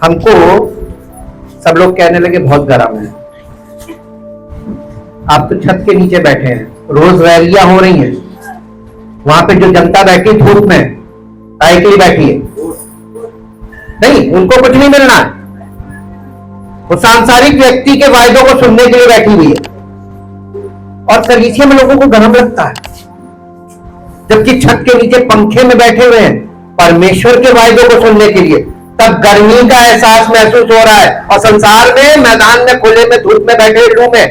हमको सब लोग कहने लगे बहुत गर्म है। आप तो छत के नीचे बैठे हैं, रोज रैलियां हो रही हैं, वहां पे जो जनता बैठी धूप में काय के लिए बैठी है? नहीं, उनको कुछ नहीं मिलना है, वो सांसारिक व्यक्ति के वायदों को सुनने के लिए बैठी हुई है। और कलीसिया में लोगों को गर्म लगता है, जबकि छत के नीचे पंखे में बैठे हुए हैं परमेश्वर के वायदों को सुनने के लिए। तब गर्मी का एहसास महसूस हो रहा है। और संसार में मैदान में खुले में धूप में बैठे लोग हैं,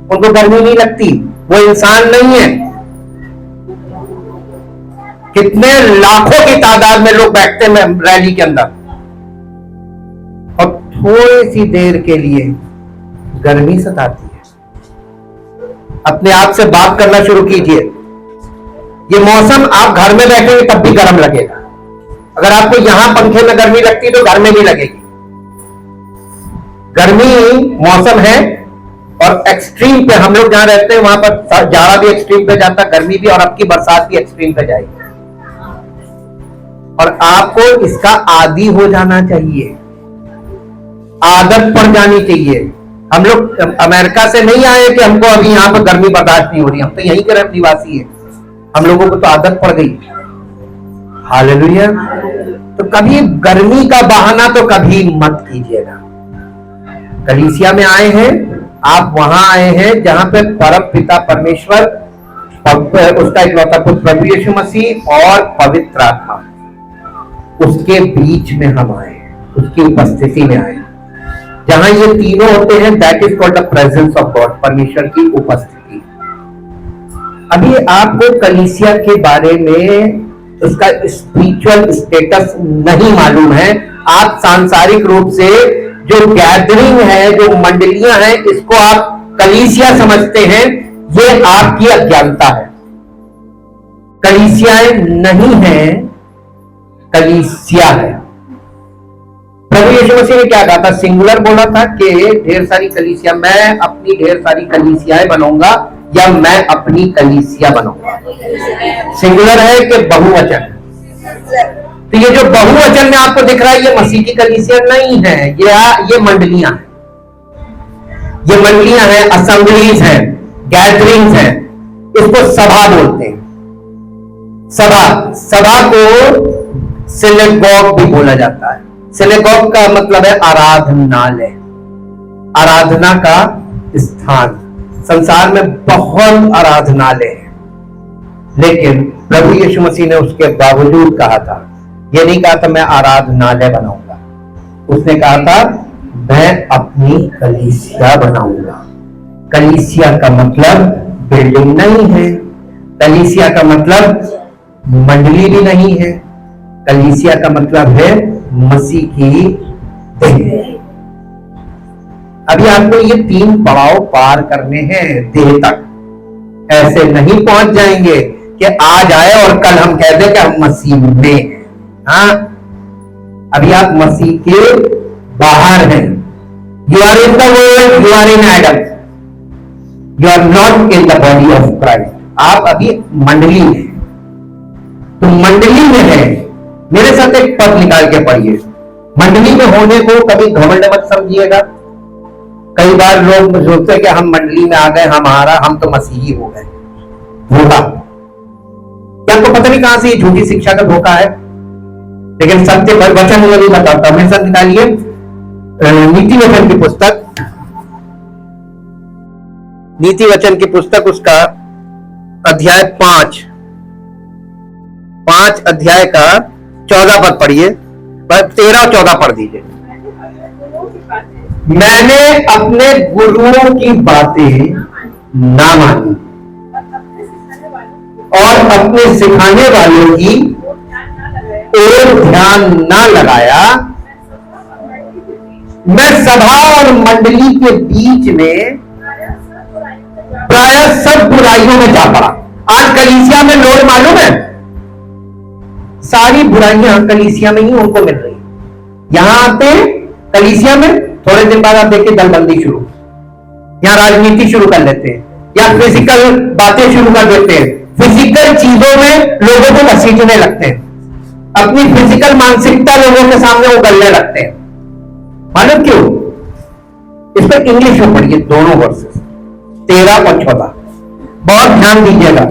उनको गर्मी नहीं लगती, वो इंसान नहीं है। कितने लाखों की तादाद में लोग बैठते हैं रैली के अंदर, और थोड़ी सी देर के लिए गर्मी सताती है। अपने आप से बात करना शुरू कीजिए। ये मौसम आप घर में बैठेंगे तब भी गर्म लगेगा। अगर आपको यहां पंखे में गर्मी लगती तो घर में भी लगेगी। गर्मी मौसम है, और एक्सट्रीम पे हम लोग जहां रहते हैं वहां पर जाड़ा भी एक्सट्रीम पे जाता, गर्मी भी, और अब की बरसात भी एक्सट्रीम पे जाएगी। और आपको इसका आदी हो जाना चाहिए, आदत पड़ जानी चाहिए। हम लोग अमेरिका से नहीं आए कि हमको अभी यहां पर गर्मी बर्दाश्त नहीं हो रही, हम तो यहीं के निवासी हैं, हम लोगों को तो आदत पड़ गई। हालेलुया। तो कभी गर्मी का बहाना तो कभी मत कीजिएगा। कलीसिया में आए हैं, आप वहां आए हैं जहां पे परम पिता परमेश्वर, उसका इकलौता पुत्र प्रभु यीशु मसीह और पवित्र आत्मा, उसके बीच में हम आए, उसकी उपस्थिति में आए। जहां ये तीनों होते हैं, that is called the presence of God, परमेश्वर की उपस्थिति। अभी आपको कलीसिया के बारे में उसका स्पिरिचुअल स्टेटस नहीं मालूम है। आप सांसारिक रूप से जो गैदरिंग है, जो मंडलियां हैं, इसको आप कलीसिया समझते हैं। ये आपकी अज्ञानता है। कलीसियाएं नहीं है, कलीसिया है। प्रभु यीशु मसीह ने क्या कहा था? सिंगुलर बोला था कि ढेर सारी कलीसिया, मैं अपनी ढेर सारी कलीसियाएं बनाऊंगा, या मैं अपनी कलीसिया बनाऊंगा। सिंगुलर है कि बहुवचन? तो ये जो बहुवचन में आपको दिख रहा है, ये मसीह की कलीसिया नहीं है, ये मंडलियां हैं। ये मंडलियां हैं, असेंबलीज हैं, गैदरिंग्स हैं। इसको सभा बोलते हैं। सभा को सिनेगॉग भी बोला जाता है। सिनेगॉग का मतलब है आराधनालय, आराधना का स्थान। संसार में बहुत आराधनालय है, लेकिन प्रभु यीशु मसीह ने उसके बावजूद कहा था, ये नहीं कहा था मैं आराधनालय बनाऊंगा, उसने कहा था मैं अपनी कलीसिया बनाऊंगा। कलीसिया का मतलब बिल्डिंग नहीं है, कलीसिया का मतलब मंडली भी नहीं है, कलीसिया का मतलब है मसीह की देह। अभी आपको ये 3 पड़ाव पार करने हैं देह तक। ऐसे नहीं पहुंच जाएंगे कि आज आए और कल हम कह दें कि हम मसीह में हैं। हाँ, अभी आप मसीह के बाहर हैं। You are in the world, you are in Adam, you are not in the body of Christ. आप अभी मंडली में, तो मंडली में है। मेरे साथ एक पद निकाल के पढ़िए। मंडली में होने को कभी घमंड मत समझिएगा। कई बार लोग सोचते हैं कि हम मंडली में आ गए, हम तो मसीही हो गए। धोखा। क्या आपको पता नहीं कहां से ये झूठी शिक्षा का धोखा है? लेकिन सत्य वचन में भी बताता हूं। मेरे साथ निकालिए नीति वचन की पुस्तक, नीति वचन की पुस्तक, उसका अध्याय 5 अध्याय का 14 पद पढ़िए। 13 और 14 पढ़ दीजिए। मैंने अपने गुरुओं की बातें ना मानी और अपने सिखाने वालों की ओर ध्यान ना लगाया। मैं सभा और मंडली के बीच में प्रायः सब बुराइयों में जा पड़ा। आज कलीसिया में लोग मालूम है, सारी बुराइयां कलीसिया में ही उनको मिल रही। यहां आते हैं कलीसिया में, थोड़े दिन बाद आप देखिए दलबंदी शुरू, यहां राजनीति शुरू कर लेते हैं, या फिजिकल बातें शुरू कर देते हैं। फिजिकल चीजों में लोगों को घसीटने लगते हैं, अपनी फिजिकल मानसिकता लोगों के सामने उगलने लगते हैं। मालूम क्यों? इस पर इंग्लिश में पढ़िए दोनों वर्सेस 13 और 14, बहुत ध्यान दीजिएगा।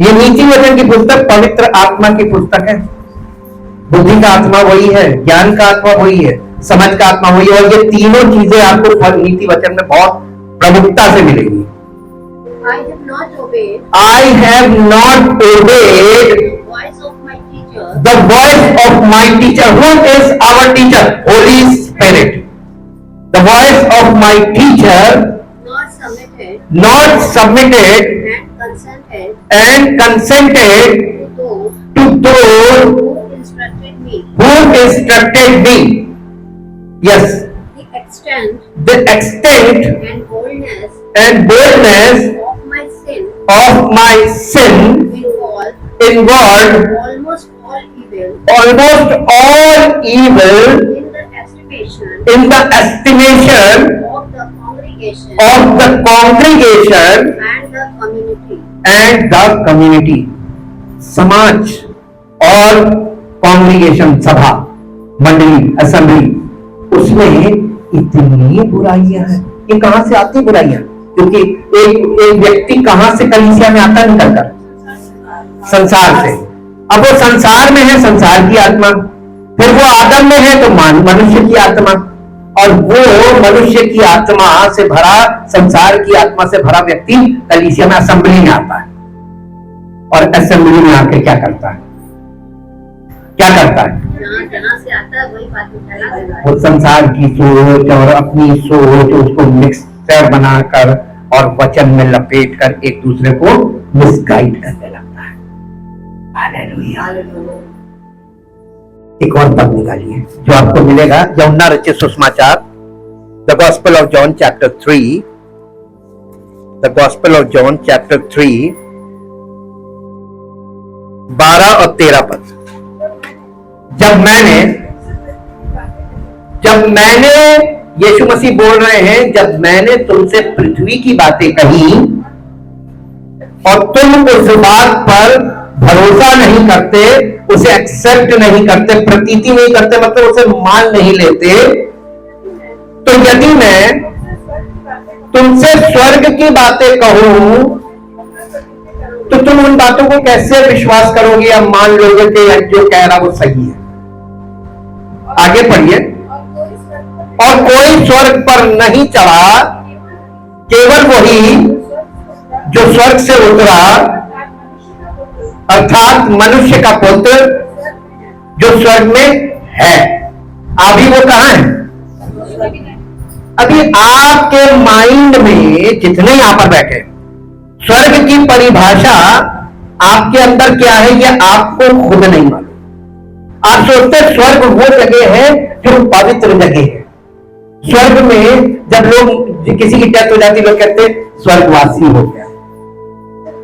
ये नीति वचन की पुस्तक पवित्र आत्मा की पुस्तक है। बुद्धि का आत्मा वही है, ज्ञान का आत्मा वही है, समझ का आत्मा वही है, और ये तीनों चीजें आपको नीति वचन में बहुत प्रमुखता से मिलेगी। I have not obeyed I have not obeyed the voice of my teacher, the voice of my teacher. Who is our teacher? Holy Spirit. The voice of my teacher, not submitted and consented to those to those who instructed me. who instructed me. Yes, The extent the extent and boldness and boldness of my sin of my sin involved involved almost all evil in the estimation of the congregation and the community. समाज और congregation, सभा, मंडली, assembly, उसमें इतनी बुराइयां हैं। ये कहां से आती बुराइयां? क्योंकि एक व्यक्ति कहां से कलीसिया में आता निकलकर? संसार से। अब वो संसार में है, संसार की आत्मा, फिर वो आदम में है तो मनुष्य की आत्मा, और वो मनुष्य की आत्मा से भरा, संसार की आत्मा से भरा व्यक्ति कलीसिया में, असेंबली में आता है। और असेंबली में आके क्या करता है? क्या करता है? जहाँ से आता है वही बात फैला देता है। वो संसार की सोच और अपनी सोच उसको मिक्सचर बनाकर और वचन में लपेट कर एक दूसरे को मिसगाइड करने लगता है। हालेलुया। एक और पद निकालिए जो आपको मिलेगा यूहन्ना रचित सुसमाचार, the gospel of John chapter 3, the gospel of John chapter 3, 12 और 13 पद। जब मैंने यीशु मसीह बोल रहे हैं, जब मैंने तुमसे पृथ्वी की बातें कही और तुम उस बात पर भरोसा नहीं करते, उसे एक्सेप्ट नहीं करते, प्रतीति नहीं करते, मतलब उसे मान नहीं लेते, तो यदि मैं तुमसे स्वर्ग की बातें कहूं तो तुम उन बातों को कैसे विश्वास करोगे या मान लोगे कि जो कह रहा वो सही है? आगे पढ़िए। और कोई स्वर्ग पर नहीं चढ़ा, केवल वही जो स्वर्ग से उतरा, अर्थात मनुष्य का पुत्र जो स्वर्ग में है। अभी वो कहां है? अभी आपके माइंड में जितने यहां पर बैठे, स्वर्ग की परिभाषा आपके अंदर क्या है ये आपको खुद नहीं मालूम। आप सोचते स्वर्ग वो जगह है जो पवित्र जगह है। स्वर्ग में जब लोग, किसी की डेथ हो जाती, लोग कहते हैं स्वर्गवासी हो गया,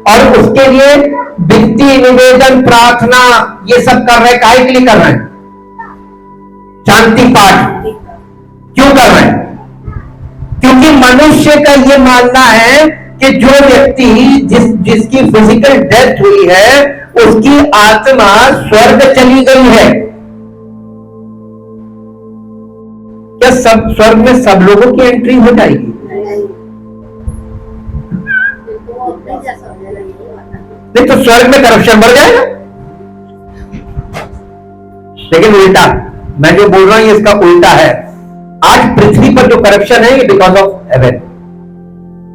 और उसके लिए विनती, निवेदन, प्रार्थना ये सब कर रहे, काहे के लिए कर रहे हैं? शांति पाठ क्यों कर रहे हैं? क्योंकि मनुष्य का ये मानना है कि जो व्यक्ति जिसकी फिजिकल डेथ हुई है उसकी आत्मा स्वर्ग चली गई है। क्या सब स्वर्ग में सब लोगों की एंट्री हो जाएगी? नहीं तो स्वर्ग में करप्शन बढ़ जाएगा। लेकिन उल्टा, मैं जो बोल रहा हूं इसका उल्टा है। आज पृथ्वी पर जो करप्शन है ये बिकॉज ऑफ हेवन।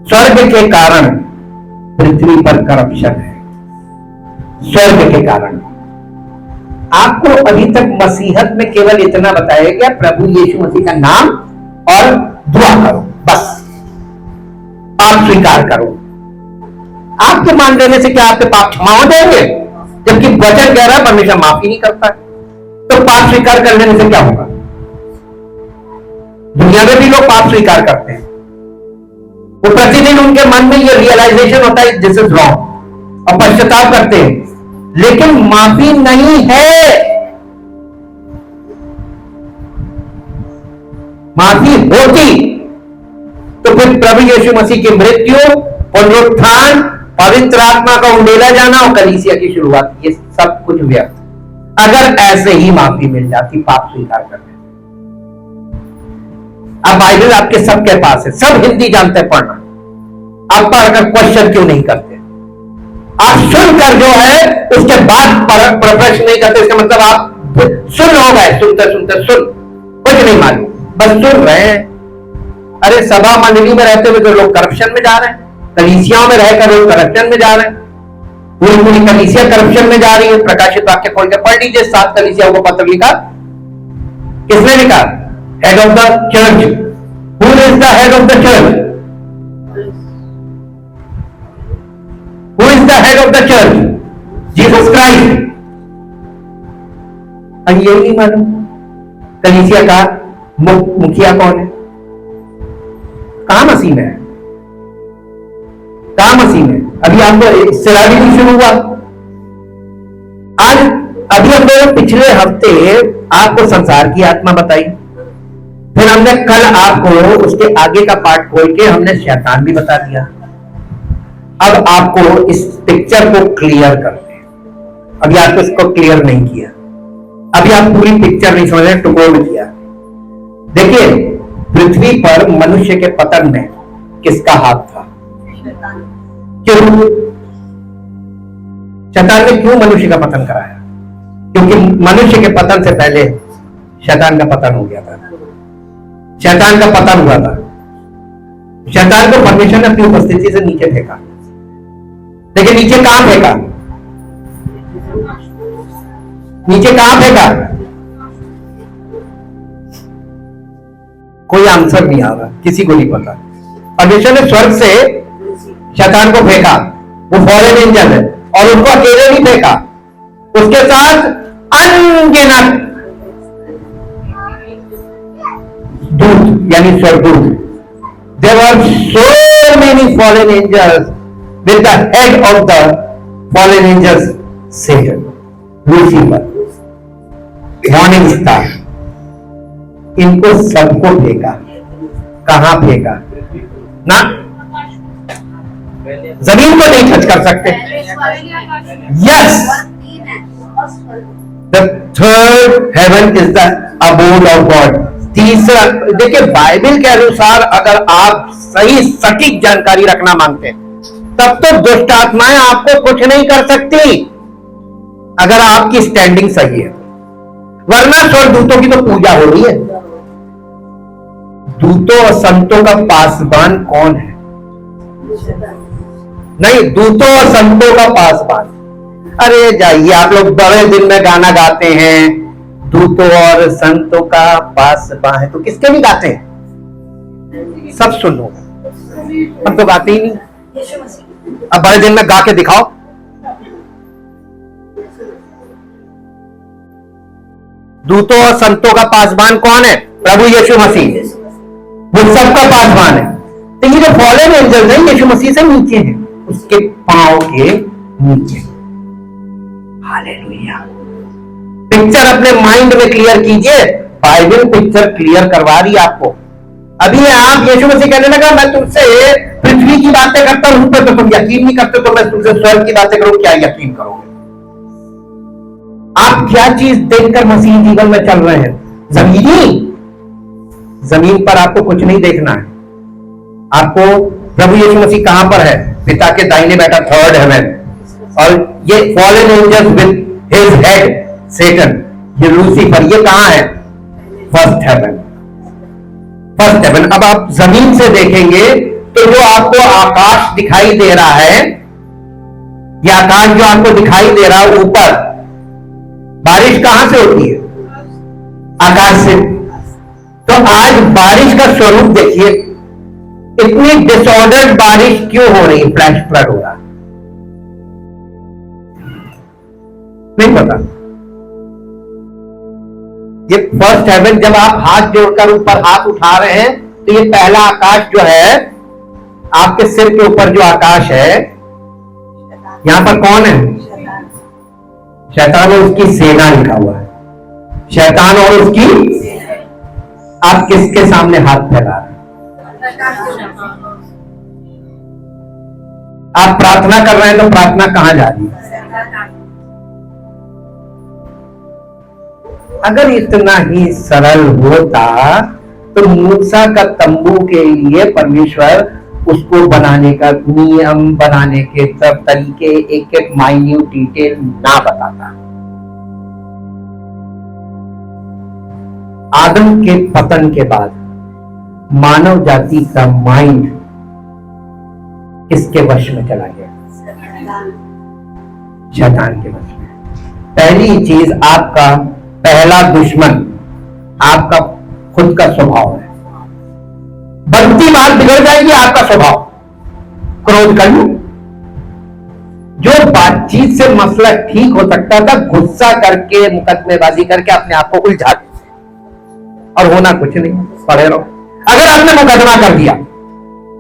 स्वर्ग के कारण पृथ्वी पर करप्शन है, स्वर्ग के कारण। आपको अभी तक मसीहत में केवल इतना बताया गया, प्रभु यीशु मसीह का नाम और दुआ करो, बस पाप स्वीकार करो। आपके मान लेने से क्या आपके पाप क्षमा हो जाएंगे? जबकि वचन कह रहा है परमेश्वर माफी नहीं करता है। तो पाप स्वीकार कर लेने से क्या होगा? दुनिया में भी लोग पाप स्वीकार करते हैं, वो प्रतिदिन उनके मन में ये रियलाइजेशन होता है दिस इज रॉन्ग, और पश्चाताप करते हैं, लेकिन माफी नहीं है। माफी होती तो फिर प्रभु यीशु मसीह की मृत्यु, पुनरुत्थान, पवित्र आत्मा का उंडेला जाना और कलीसिया की शुरुआत, ये सब कुछ व्यर्थ। अगर ऐसे ही माफी मिल जाती पाप स्वीकार करने, अब बाइबल आपके सबके पास है, सब हिंदी जानते हैं पढ़ना, आप पढ़कर क्वेश्चन क्यों नहीं करते? आप सुनकर जो है उसके बाद प्रश्न नहीं करते, इसका मतलब आप सुन हो गए, सुनते सुनते सुन, कुछ नहीं मालूम, बस सुन रहे हैं। अरे सभा मंडली में रहते हुए तो लोग करप्शन में जा रहे हैं, कलीसियाओं में रहकर लोग करप्शन में जा रहे हैं, पूरी पूरी कलीसिया करप्शन में जा रही है। प्रकाशित वाक्य खोल के पढ़ लीजिए, 7 कलीसियाओं को पत्र लिखा, किसने लिखा? Head of the church. Who is the head of the church? Who is the head of the church? Jesus Christ. अब यही नहीं मालूम कलीसिया का मुखिया कौन है? कहां मसीह में है? कहां मसीह में? अभी आपको सिराजी नहीं शुरू हुआ आज। अभी हमने पिछले हफ्ते आपको संसार की आत्मा बताई, फिर हमने कल आपको उसके आगे का पार्ट खोल के हमने शैतान भी बता दिया। अब आपको इस पिक्चर को क्लियर करते हैं। अभी आपको इसको क्लियर नहीं किया, अभी आप पूरी पिक्चर नहीं समझ रहे, टुकड़ों किया। देखिए, पृथ्वी पर मनुष्य के पतन में किसका हाथ था? क्यों? शैतान ने क्यों मनुष्य का पतन कराया? क्योंकि मनुष्य के पतन से पहले शैतान का पतन हो गया था। शैतान का पतन हुआ था, शैतान को परमेश्वर ने अपनी उपस्थिति से नीचे फेंका। लेकिन नीचे कहां फेंका? नीचे कहां फेंका? कोई आंसर नहीं आ रहा, किसी को नहीं पता। परमेश्वर ने स्वर्ग से शैतान को फेंका, वो फॉरेन एंजल है, और उनको अकेले नहीं फेंका, उसके साथ अनगिनत दूत यानी स्वर्गदूत। There were so many fallen angels with the head of the fallen angels Satan, Lucifer, morning star. इनको सबको फेंका। कहां फेंका? ना जमीन को नहीं टच कर सकते। Yes, the third heaven is the abode of God. तीसरा, देखिए बाइबल के अनुसार अगर आप सही सटीक जानकारी रखना मांगते हैं तब तो दुष्ट आत्माएं आपको कुछ नहीं कर सकती, अगर आपकी स्टैंडिंग सही है। वरना स्वर्गदूतों की तो पूजा हो रही है। दूतों और संतों का पासबान कौन है? नहीं, दूतों और संतों का पासबान। अरे जाइए, आप लोग बड़े दिन में गाना गाते हैं, दूतों और संतों का पासबान है, तो किसके भी गाते हैं? सब सुनो, हम तो गाते ही नहीं। अब बड़े दिन में गा के दिखाओ। दूतों और संतों का पासबान कौन है? प्रभु यीशु मसीह, वो सबका पासबान है। तो ये जो फॉलन एंजल है यीशु मसीह से नीचे है, उसके पांव के नीचे। हालेलुया। पिक्चर अपने माइंड में क्लियर कीजिए, बाइबल पिक्चर क्लियर करवा रही है आपको। अभी आप यीशु मसीह कहने लगा मैं तुमसे पृथ्वी की बातें करता हूं तो तुम यकीन नहीं करते, तो मैं तुमसे स्वर्ग की बातें करूं, क्या यकीन करोगे? आप क्या चीज देखकर मसीह जीवन में चल रहे हैं? जमीनी? जमीन पर आपको कुछ नहीं देखना है। आपको प्रभु यीशु मसीह कहां पर है? पिता के दाहिने बैठा, थर्ड हेवन। और ये fallen angels with his head Satan, ये लूसीफर, ये कहां है? First heaven. First heaven. अब आप जमीन से देखेंगे तो जो आपको आकाश दिखाई दे रहा है, ये आकाश जो आपको दिखाई दे रहा है ऊपर, बारिश कहां से होती है? आकाश से। तो आज बारिश का स्वरूप देखिए, इतनी डिसऑर्डर्ड बारिश क्यों हो रही है? फ्लैश फ्लड हो रहा, नहीं पता। ये फर्स्ट हेवन, जब आप हाथ जोड़कर ऊपर हाथ उठा रहे हैं तो ये पहला आकाश जो है, आपके सिर के ऊपर जो आकाश है, यहां पर कौन है? शैतान और उसकी सेना लिखा हुआ है। शैतान और उसकी, आप किसके सामने हाथ फैला रहे हैं? आप प्रार्थना कर रहे हैं तो प्रार्थना कहां जा रही है? अगर इतना ही सरल होता तो मूसा का तंबू के लिए परमेश्वर उसको बनाने का नियम, बनाने के सब तरीके, एक एक माइन्यूट डिटेल ना बताता। आदम के पतन के बाद मानव जाति का माइंड किसके वश में चला गया? शैतान के वश में। पहली चीज, आपका पहला दुश्मन आपका खुद का स्वभाव है। बनती बात बिगड़ जाएगी आपका स्वभाव। क्रोध कर लो, जो बातचीत से मसला ठीक हो सकता था, गुस्सा करके, मुकदमेबाजी करके अपने आप को उलझा देते और होना कुछ नहीं, पड़े रहो। अगर आपने मुकदमा कर दिया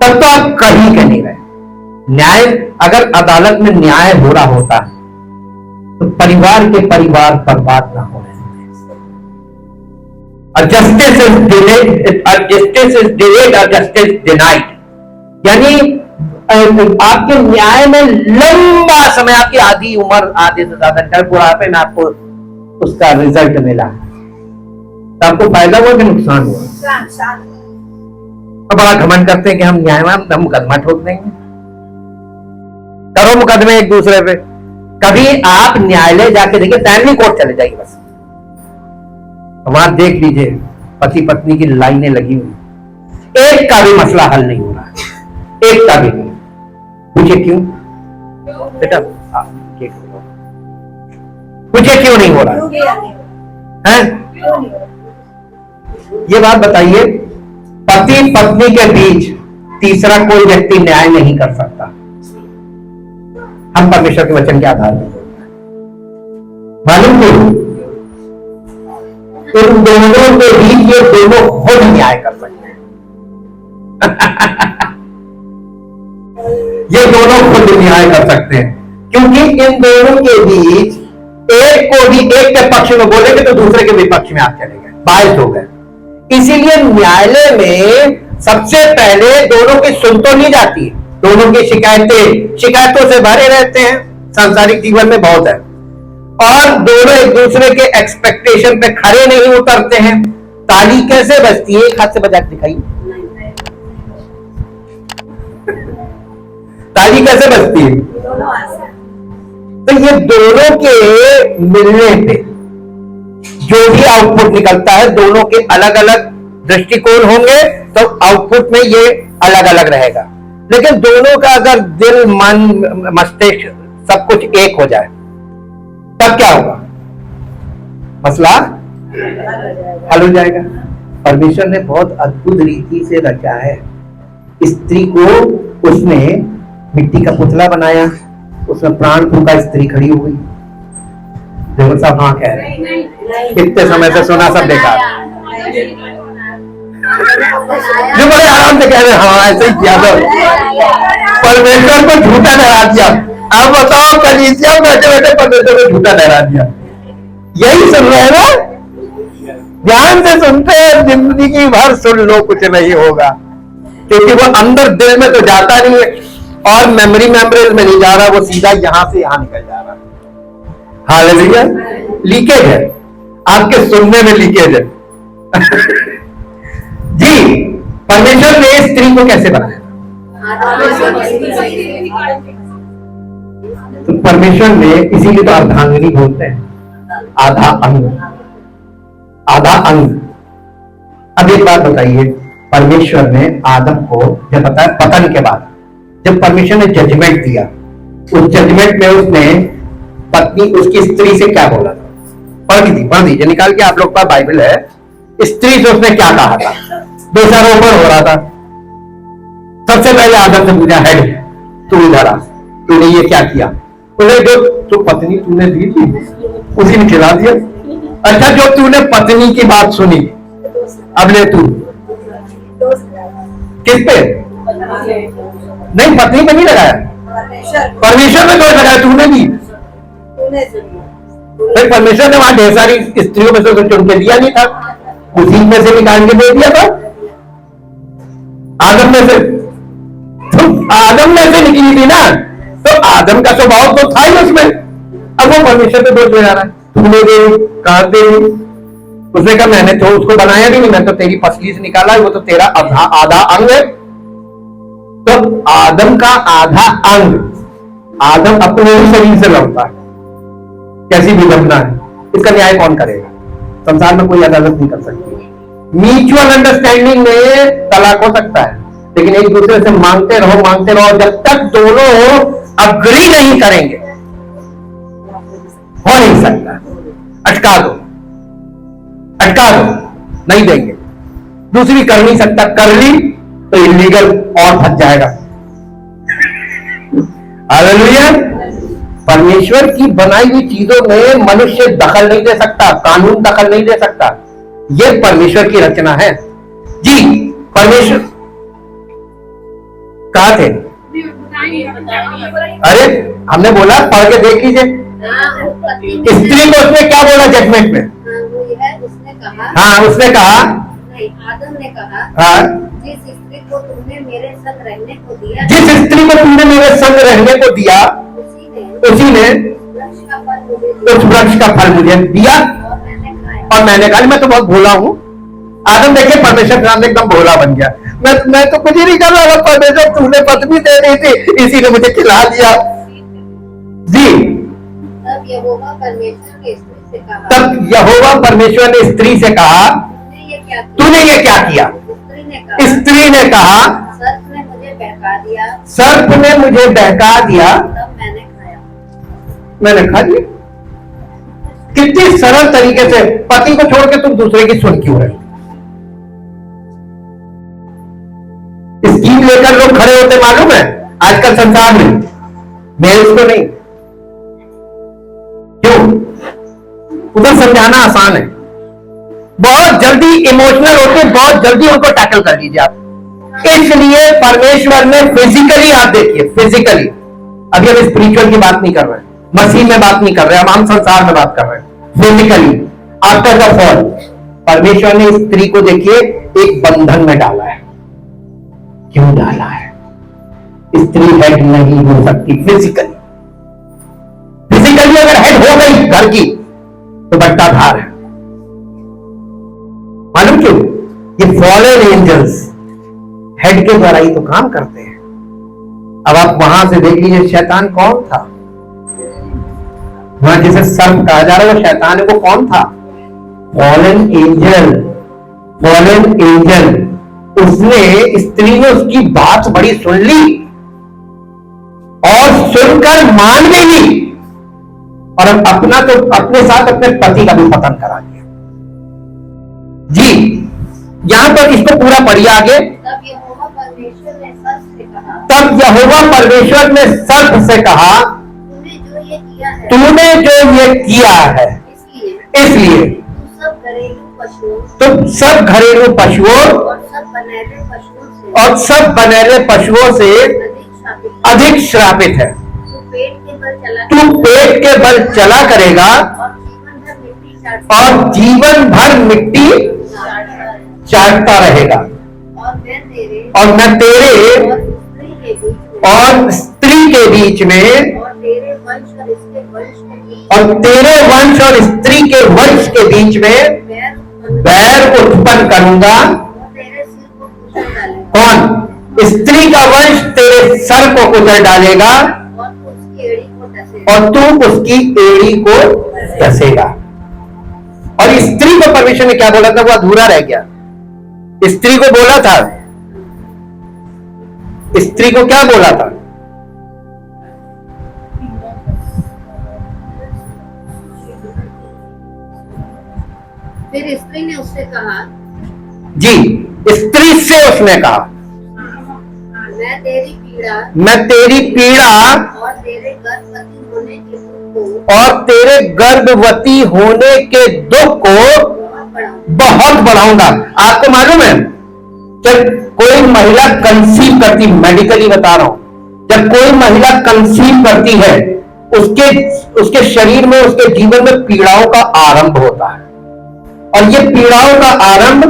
तब तो आप कहीं के नहीं रहे। न्याय, अगर अदालत में न्याय हो रहा होता है तो परिवार के परिवार बर्बाद ना हो रहे। जस्टिस इज डिलेड और जस्टिस डिनाइड, यानी आपके न्याय में लंबा समय, आपकी आधी उम्र, आधे से ज्यादा बुढ़ापे में आपको उसका रिजल्ट मिला, तो आपको फायदा हुआ कि नुकसान हुआ? तो बड़ा घमंड करते हैं कि हम न्यायवान, हम मुकदमा ठोक देंगे। करो मुकदमे एक दूसरे पे। कभी आप न्यायालय जाके देखिए, फैमिली कोर्ट चले जाइए बस, वहां देख लीजिए पति पत्नी की लाइनें लगी हुई, एक का भी मसला हल नहीं हो रहा है, एक का भी नहीं। पूछे क्यों बेटा? पूछे क्यों नहीं हो रहा है? ये बात बताइए, पति पत्नी के बीच तीसरा कोई व्यक्ति न्याय नहीं कर सकता। हम परमेश्वर के वचन के आधार पर मालूम क्यों? इन दोनों के बीच ये दोनों खुद न्याय कर सकते हैं। ये दोनों खुद न्याय कर सकते हैं, क्योंकि इन दोनों के बीच एक को भी एक के पक्ष में बोलेंगे तो दूसरे के विपक्ष में आप चले गए, बायस हो गए। इसीलिए न्यायालय में सबसे पहले दोनों की सुन तो नहीं जाती है, दोनों की शिकायतों से भरे रहते हैं, सांसारिक जीवन में बहुत है, और दोनों एक दूसरे के एक्सपेक्टेशन पे खड़े नहीं उतरते हैं। ताली कैसे बजती है? एक हाथ से बजा के दिखाइए, ताली कैसे बजती है? तो ये दोनों के मिलने पे जो भी आउटपुट निकलता है, दोनों के अलग अलग दृष्टिकोण होंगे तो आउटपुट में ये अलग अलग रहेगा। लेकिन दोनों का अगर दिल, मन, मस्तिष्क सब कुछ एक हो जाए तब क्या होगा? मसला हल हो जाएगा। परमेश्वर ने बहुत अद्भुत रीति से रचा है। स्त्री को उसने मिट्टी का पुतला बनाया, उसमें प्राण फूका, स्त्री खड़ी हो गई। देखो सब हाँ कह रहे हैं, कितने समय से सुना, सब देखा, जो बड़े आराम से कह रहे हैं हाँ ऐसे ही किया था। परमेश्वर को झूठा ठहरा दिया। अब बताओ, कलीसिया बैठे बैठे परमेश्वर को झूठा ठहरा दिया। यही सुन रहे हैं ना? ध्यान से सुनते हैं, जिंदगी भर सुन लो, कुछ नहीं होगा, क्योंकि वो अंदर दिल में तो जाता नहीं है और मेमोरी मेमोरीज में नहीं जा रहा, वो सीधा यहां से यहां निकल जा रहा। हालेलुया। लीकेज है, आपके सुनने में लीकेज है। जी, परमेश्वर ने स्त्री को कैसे बनाया? तो परमेश्वर ने, इसीलिए तो अर्धांगिनी बोलते हैं, आधा अंग, आधा अंग। अब एक बात बताइए, परमेश्वर ने आदम को जब पता है पतन के बाद, जब परमेश्वर ने जजमेंट दिया, उस जजमेंट में उसने पत्नी, उसकी स्त्री से क्या बोला था? पढ़ दीजिए निकाल के, आप लोग का बाइबल है। स्त्री से उसने क्या कहा था? दोषारोपण हो रहा था। सबसे पहले आदम से पूछा, हेड तू इधर आ, तूने ये क्या किया? बोले जो तो पत्नी तूने दी थी उसी ने खिला दिया। अच्छा, जो तूने पत्नी की बात सुनी, अब ले तू किस पे? नहीं, पत्नी पे नहीं लगाया, परमेश्वर ने दोष लगाया, तूने दी। फिर परमेश्वर ने वहां ढेर सारी स्त्रियों में से चुन के दिया नहीं था, उसी में से निकाल के दे दिया था आदम में से। तो आदम में से निकली थी ना, तो आदम का स्वभाव तो था ही उसमें। अब वो परमेश्वर पे दोष लगा रहा है, तूने दे, कहां दे, उसने कहा मैंने तो उसको बनाया भी नहीं, मैं तो तेरी पसली से निकाला है, वो तो तेरा आधा अंग है। तो आदम का आधा अंग आदम अपने ही शरीर से लड़ता है, कैसी भी घटना है, इसका न्याय कौन करेगा? संसार में कोई अदालत नहीं कर सकती। म्यूचुअल अंडरस्टैंडिंग में तलाक हो सकता है, लेकिन एक दूसरे से मांगते रहो, जब तक दोनों अग्री नहीं करेंगे हो नहीं सकता। अटका दो, नहीं देंगे। दूसरी कर नहीं सकता, कर ली तो इलीगल और फंस जाएगा। हालेलुया। परमेश्वर की बनाई हुई चीजों में मनुष्य दखल नहीं दे सकता, कानून दखल नहीं दे सकता। यह परमेश्वर की रचना है। जी, परमेश्वर कहा थे? अरे हमने बोला, पढ़ के देख लीजिए। स्त्री को उसने क्या बोला जजमेंट में? उसने कहा नहीं, आदम ने कहा, हाँ, जिस स्त्री को तुमने मेरे संग रहने को दिया, उसी ने उस वृक्ष का फल मुझे दिया और मैंने कहा। मैं तो बहुत भोला हूँ। आदम देखिए परमेश्वर के सामने एकदम भोला बन गया। मैं तो कुछ ही नहीं कर रहा, परमेश्वर तुमने पत्नी दे दी थी, इसी ने मुझे खिला दिया। जी, तब यहोवा परमेश्वर ने स्त्री से कहा, तूने ये क्या किया? स्त्री ने कहा, सर्प ने मुझे बहका दिया, तब मैंने खा लिया। कितनी सरल तरीके से पति को छोड़ के तुम दूसरे की सुन क्यों रहे? स्कीम लेकर लोग खड़े होते मालूम है आजकल संसार में, मेल्स को नहीं। क्यों? उधर समझाना आसान है, बहुत जल्दी इमोशनल होते, बहुत जल्दी उनको टैकल कर लीजिए आप। इसलिए परमेश्वर ने फिजिकली, आप देखिए फिजिकली, अभी हम स्पिरिचुअल की बात नहीं कर रहे हैं, मसीह में बात नहीं कर रहे हैं, हम संसार में बात कर रहे हैं। फिजिकली आफ्टर द फॉल परमेश्वर ने स्त्री को देखिए एक बंधन में डाला है। क्यों डाला है? स्त्री हेड नहीं हो सकती फिजिकली। अगर हेड हो गई घर की तो बट्टा धार है। मालूम क्यों? ये फॉलन एंजल्स हेड के द्वारा ही तो काम करते हैं। अब आप वहां से देख लीजिए शैतान कौन था, वहां जिसे सर्प कहा जा रहा है वो शैतान है, वो कौन था? Fallen angel. उसने, स्त्री ने उसकी बात बड़ी सुन ली और सुनकर मान भी ली और अपना तो अपने साथ अपने पति का भी पतन करा दिया। जी, यहां पर इसको पूरा पढ़िए आगे। तब यहोवा परमेश्वर ने सर्प से कहा, तूने जो ये किया है इसलिए तुम सब घरेलू पशुओं और सब बनेले पशुओं से अधिक श्रापित है। तू पेट के बल चला करेगा और जीवन भर मिट्टी चाटता रहेगा। और मैं तेरे और स्त्री के बीच में, और तेरे वंश और स्त्री के वंश के बीच में बैर उत्पन्न करूंगा। कौन? स्त्री का वंश तेरे सर को कुचल डालेगा और तू उसकी एड़ी को डसेगा। और स्त्री को परमेश्वर ने क्या बोला था? वो अधूरा रह गया। स्त्री को बोला था, स्त्री को क्या बोला था? फिर स्त्री ने उससे कहा, जी, स्त्री से उसने कहा, मैं तेरी पीड़ा और तेरे गर्भवती होने के दुख को बहुत बढ़ाऊंगा। आपको मालूम है जब कोई महिला कंसीव करती, मेडिकली बता रहा हूं, जब कोई महिला कंसीव करती है उसके शरीर में, उसके जीवन में पीड़ाओं का आरंभ होता है। और ये पीड़ाओं का आरंभ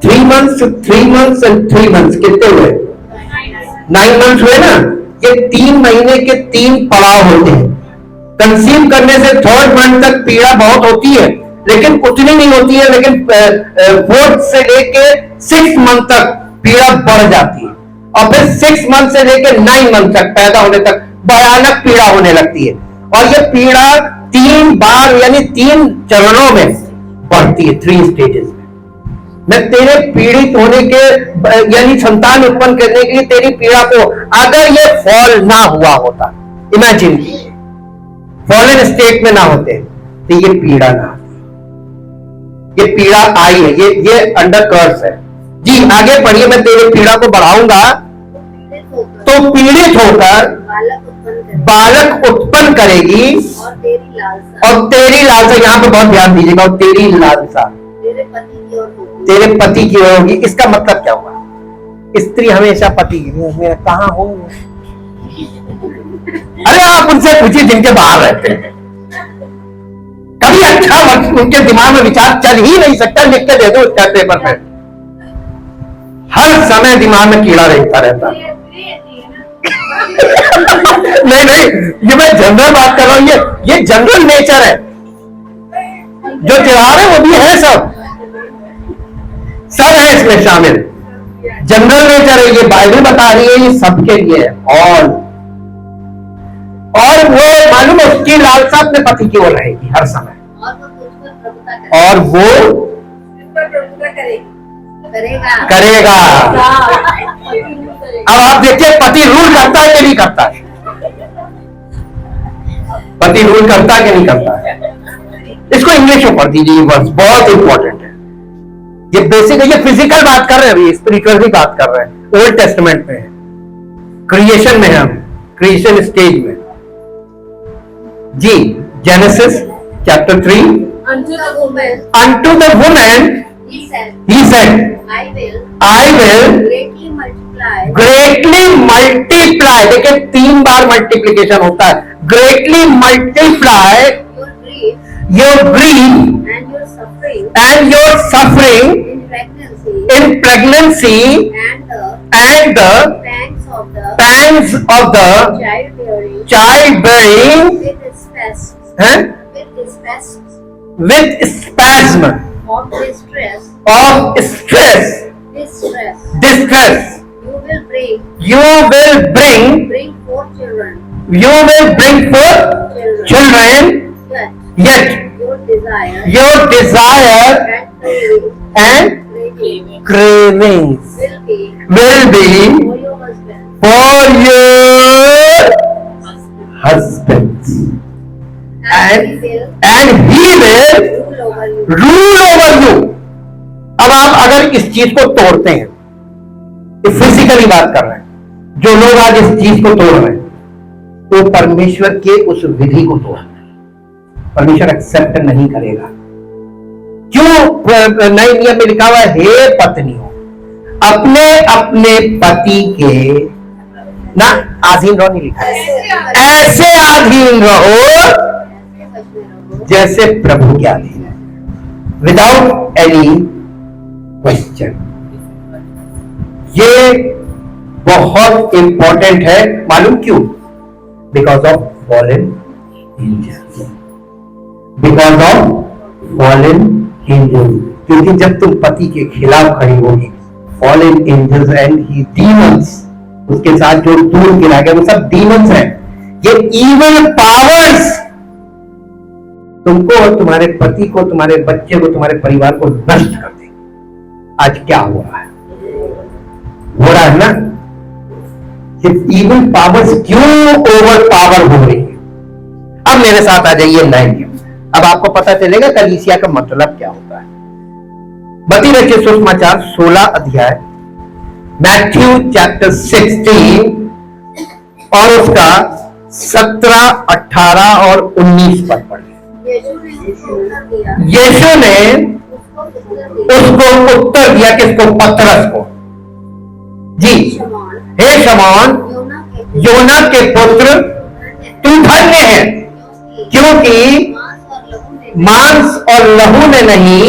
3 months and 3 months कितने हुए? 9 months हुए ना। ये 3 महीने के 3 पड़ाव होते हैं। कंसीव करने से 3rd मंथ तक पीड़ा बहुत होती है, लेकिन उतनी नहीं होती है, लेकिन 4th से लेके 6 मंथ तक पीड़ा बढ़ जाती है, और फिर 6 मंथ से लेके 9 मंथ तक, पैदा होने तक भयानक पीड़ा होने लगती है। और ये पीड़ा 3 बार यानी 3 चरणों में बढ़ती है, 3 स्टेजेस में। मैं तेरे पीड़ित होने के यानी संतान उत्पन्न करने के लिए तेरी पीड़ा को, अगर ये फॉल ना हुआ होता, इमेजिन फॉलन स्टेट में ना होते तो ये पीड़ा ना आती। ये पीड़ा आई है, ये अंडर कर्स है। जी आगे पढ़िए, मैं तेरे पीड़ा को बढ़ाऊंगा तो पीड़ित होकर बालक उत्पन्न करेगी, और तेरी लालसा, यहाँ पे बहुत ध्यान दीजिएगा, और तेरी लालसा तेरे पति की ओर होगी। इसका मतलब क्या हुआ? स्त्री हमेशा पति की, मैं कहाँ हूं? अरे आप उनसे पूछिए जिनके बाहर रहते हैं, कभी अच्छा उनके दिमाग में विचार चल ही नहीं सकता। लिख के दे दो उसका पेपर पे, हर समय दिमाग में कीड़ा रहता है। नहीं, ये मैं जनरल बात कर रहा हूं, ये जनरल नेचर है। जो त्योहार है वो भी है, सब है इसमें शामिल। जनरल नेचर है, ये बाइबल बता रही है, ये सबके लिए है। और वो मालूम है उसकी लालसा अपने पति की ओर रहेगी हर समय, और वो करेगा। अब आप देखिए पति रूल करता है कि नहीं करता है? पति रूल करता है कि नहीं करता है? इसको इंग्लिश में पढ़ दीजिए, वर्ड्स बहुत इंपॉर्टेंट है। ये बेसिक है, ये फिजिकल बात कर रहे हैं, अभी स्पिरिचुअल की बात कर रहे हैं। ओल्ड टेस्टमेंट में है, क्रिएशन में है, हम क्रिएशन स्टेज में। जी genesis chapter 3, unto the woman he said, I will greatly multiply। देखिए 3 बार मल्टीप्लीकेशन होता है। greatly multiply your grief and your suffering in pregnancy and the pangs of the childbearing with spasm of distress you will bring forth children, yet your desire and cravings will be for your husbands, and he will rule over you। अब आप अगर इस चीज को तोड़ते हैं, ये physically बात कर रहे हैं, जो लोग आज इस चीज को तोड़ रहे हैं, तो परमेश्वर के उस विधि को तोड़ रहे हैं। परमेश्वर एक्सेप्ट नहीं करेगा। क्यों? नए नियम में लिखा हुआ है, हे पत्नियों अपने अपने पति के ना आधीन रहो, नहीं लिखा है, ऐसे आधीन रहो जैसे प्रभु के आधीन है, विदाउट एनी क्वेश्चन। ये बहुत इंपॉर्टेंट है, मालूम क्यों? Because of fallen angels, because of fallen angels. क्योंकि जब तुम पति के खिलाफ खड़ी होगी, फॉलन एंजल्स एंड ही डीमंस, उसके साथ जो दूर गिरा गया वो सब डीमंस हैं। ये इविल पावर्स तुमको और तुम्हारे पति को, तुम्हारे बच्चे को, तुम्हारे परिवार को नष्ट कर देंगे। आज क्या हो रहा है ना? ये इविल पावर्स क्यों ओवर पावर हो रही है? अब मेरे साथ आ जाइए लाइन में, अब आपको पता चलेगा कलीसिया का मतलब क्या होता है। मत्ती रचित सुसमाचार 16 अध्याय, मैथ्यू चैप्टर 16 और उसका 17, 18 और 19 पद पढ़े। यीशु ने उसको उत्तर दिया, किसको? पतरस को। जी, हे शमौन योना के पुत्र, तू धन्य है, क्योंकि मांस और लहू ने नहीं,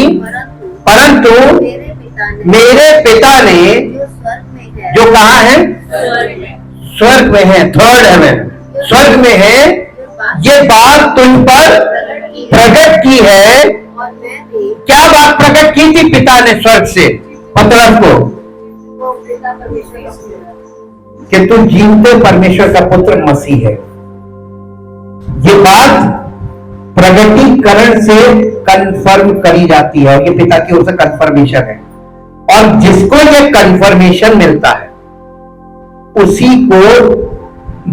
परंतु मेरे पिता ने जो कहा है, स्वर्ग में है, थर्ड हेवन, स्वर्ग में है, ये बात तुम पर प्रकट की है, प्रकट की थी पिता ने स्वर्ग से पतरस को कि तू जीवते परमेश्वर का पुत्र मसीह है। ये बात प्रगटीकरण से कंफर्म करी जाती है और ये पिता की ओर से कंफर्मेशन है, और जिसको ये कंफर्मेशन मिलता है उसी को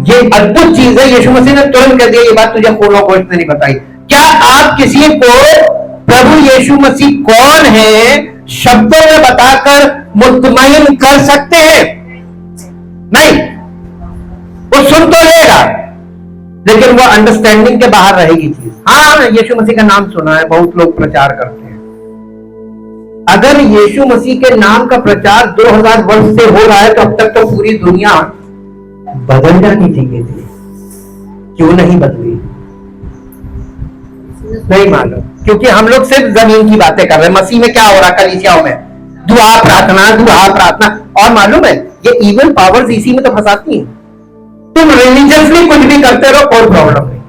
ये अद्भुत चीज है। यीशु मसीह ने तुरंत कह दिया ये बात तुझे खोलो गोश्त ने नहीं बताई। क्या आप किसी को प्रभु यीशु मसीह कौन है शब्दों में बताकर मुतमईन कर सकते हैं? नहीं, वो सुन तो लेगा लेकिन वो अंडरस्टैंडिंग के बाहर रहेगी चीज। हाँ, यीशु मसीह का नाम सुना है, बहुत लोग प्रचार करते हैं। अगर यीशु मसीह के नाम का प्रचार 2000 वर्ष से हो रहा है तो अब तक तो पूरी दुनिया बदल जानी चाहिए थी, क्यों नहीं बदली? नहीं मालूम, क्योंकि हम लोग सिर्फ जमीन की बातें कर रहे हैं। मसीह में क्या हो रहा है कलीसियाओं में? दुआ प्रार्थना। और मालूम है ये इविल पावर्स इसी में तो फंसाती हैं। तुम रिलीजियसली कुछ भी करते रहो, कोई प्रॉब्लम नहीं,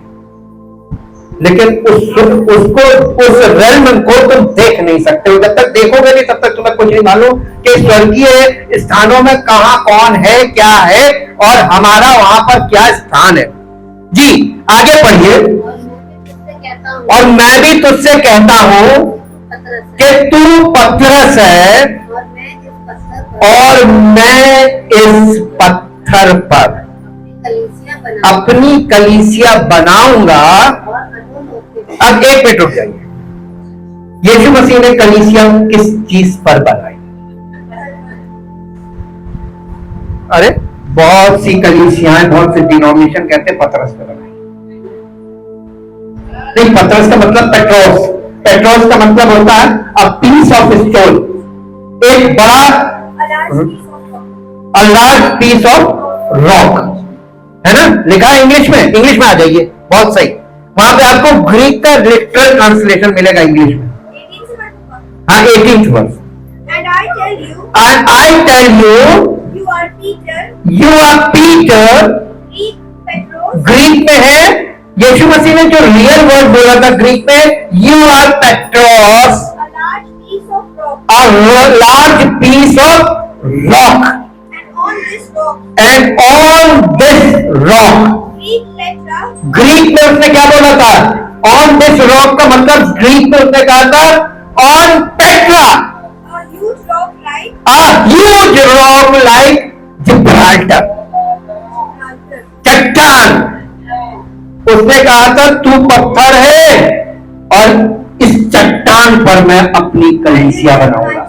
लेकिन उसको उस रेल्म को तुम देख नहीं सकते हो। जब तक देखोगे नहीं तब तक तुम्हें कुछ नहीं मालूम कि स्वर्गीय स्थानों में कहां कौन है, क्या है, और हमारा वहां पर क्या स्थान है। जी आगे पढ़िए। और मैं भी तुझसे कहता हूं कि तू पतरस है और मैं इस पत्थर पर अपनी कलीसिया बनाऊंगा। अब एक मिनट रुक जाइए, यीशु मसीह ने कलीसिया किस चीज पर बनाई? अरे बहुत सी कलीसियाएं, बहुत से डिनोमिनेशन कहते हैं पतरस पर बनाई। नहीं, पतरस का मतलब पेट्रोस। पेट्रोस का मतलब होता है अ पीस ऑफ स्टोन, एक बड़ा लार्ज पीस ऑफ रॉक, है ना? लिखा है इंग्लिश में आ जाइए, बहुत सही। वहां पे आपको ग्रीक का लिटरल ट्रांसलेशन मिलेगा इंग्लिश में। हाँ, 18th verse. And I tell you, you are Peter। Greek में है, यीशु मसीह ने जो रियल वर्ड बोला था ग्रीक में, you are Petros, a large piece of rock, and on this rock, Greek में उसने क्या बोला था? ऑन दिस रॉक का मतलब ग्रीक में उसने कहा था on Petra, a huge rock like Gibraltar, चट्टान। उसने कहा था तू पत्थर है और इस चट्टान पर मैं अपनी कलीसिया बनाऊंगा।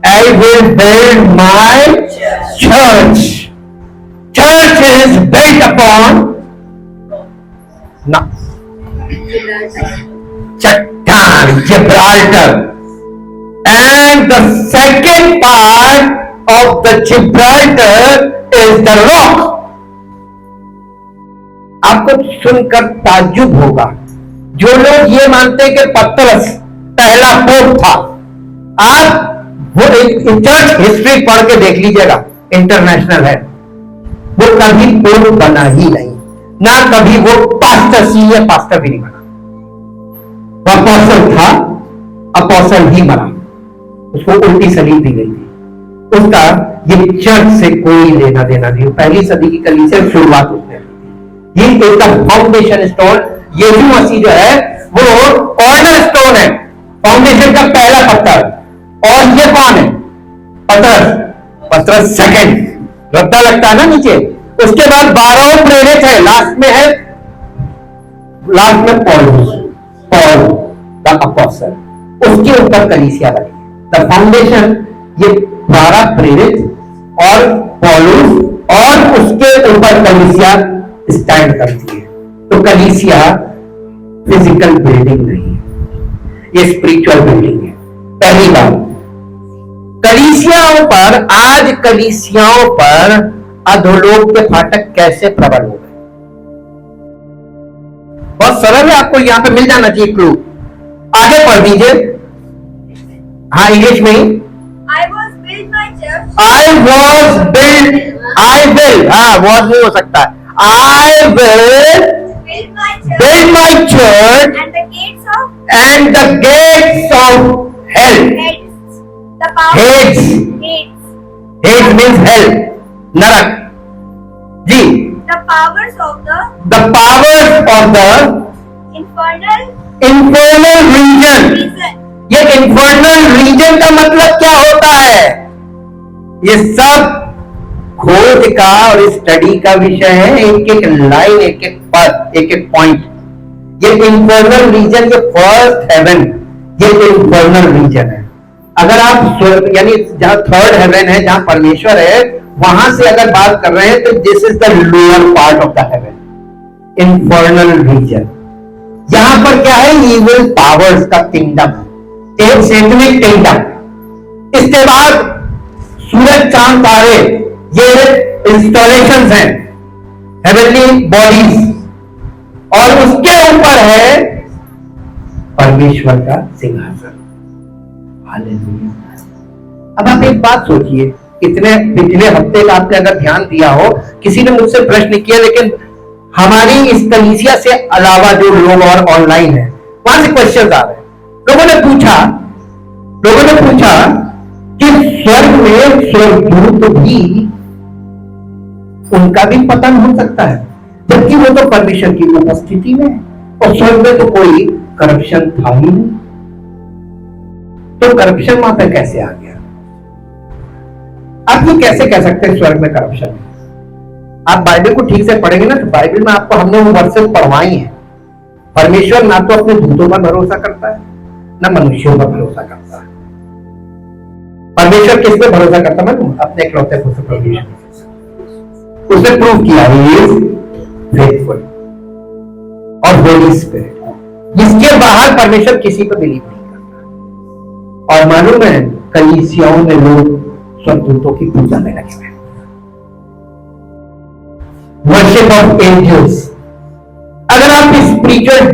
I will build my church. Church is built upon ना चट्टान, Gibraltar, and the second part of the Gibraltar is the rock। आपको सुनकर ताज्जुब होगा, जो लोग ये मानते हैं कि पतरस पहला पोप था। आप वो एक चर्च हिस्ट्री पढ़ के देख लीजिएगा, इंटरनेशनल है, वो कभी पोप बना ही नहीं, ना कभी वो पास्टर, सीए पास्टर भी नहीं बना। वो अपोस्टल था, अपोस्टल ही बना, उसको उल्टी सलीब दी गई थी। उसका ये चर्च से कोई लेना देना नहीं। पहली सदी की कलीसिया शुरुआत उसने, ये इसका फाउंडेशन स्टोन यीशु मसीह जो है वो कॉर्नर स्टोन है, फाउंडेशन का पहला पत्थर। और ये कौन है? पतरस सेकंड, रद्दा लगता है ना नीचे। उसके बाद 12 प्रेरित है, लास्ट में पॉल द अपोस्टल, उसके ऊपर कलीसिया बनी। द फाउंडेशन ये 12 प्रेरित और पौलुस, और उसके ऊपर कलीसिया स्टैंड करती है। तो कलीसिया फिजिकल बिल्डिंग नहीं है, ये स्पिरिचुअल बिल्डिंग है। पहली बात, कलीसियाओं पर, आज कलीसियाओं पर अधोलोक के फाटक कैसे प्रबल हो गए? बहुत सरल है, आपको यहां पे मिल जाना चाहिए क्लू। आगे पढ़ दीजिए। हाँ, इंग्लिश में ही। I will, हाँ वॉज नहीं हो सकता। I will build my church and the gates of hell hell? Heads. The power. Hades. Hades. Hades means hell, नरक. जी. The powers of the The powers of the infernal infernal region. reason. ये infernal region का मतलब क्या होता है? ये सब खोज का और स्टडी का विषय है. एक एक लाइन, एक एक पद, एक एक पॉइंट. ये इंफर्नल रीजन, ये फर्स्ट हेवन, ये इंफर्नल रीजन है. अगर आप स्वर्ग यानी जहां थर्ड हेवन है, जहां परमेश्वर है, वहां से अगर बात कर रहे हैं तो this is the lower part of the heaven, infernal region. यहां पर क्या है? इविल पावर्स का किंगडम, एक सैटनिक किंगडम. इसके बाद सूरज, चांद, तारे, ये इंस्टॉलेशंस हैं, हेवनली बॉडीज, और उसके ऊपर है परमेश्वर का सिंहासन. हालेलुया. अब आप एक बात सोचिए, इतने पिछले हफ्ते का आपने अगर ध्यान दिया हो, किसी ने मुझसे प्रश्न किया, लेकिन हमारी इस कलीसिया से अलावा जो लोग और ऑनलाइन है, वहां से क्वेश्चन आ रहे हैं. लोगों ने पूछा कि स्वर्ग में स्वर्गदूत भी, उनका भी पतन हो सकता है, जबकि वो तो परमेश्वर की उपस्थिति में है, और स्वर्ग में तो कोई करप्शन था ही नहीं. तो करप्शन वहां पर कैसे आ गया? आप ये कैसे कह सकते हैं स्वर्ग में करप्शन है? आप बाइबल को ठीक से पढ़ेंगे ना, तो बाइबल में आपको हमने वो वर्सेस पढ़वाई हैं. परमेश्वर ना तो अपने दूतों पर भरोसा करता है, ना मनुष्यों पर भरोसा करता है. परमेश्वर किस पे भरोसा करता है? अपने इकलौते पुत्र परमेश्वर. उसने प्रूव किया ही इज फेथफुल और होली स्पिरिट. इसके बाहर परमेश्वर किसी पर बिलीव नहीं करता. और मालूम है, कलीसियाओं में लोग स्वर्गदूतों की पूजा में लगे हुए, वर्शिप ऑफ एंजल्स. अगर आप स्पिरिचुअल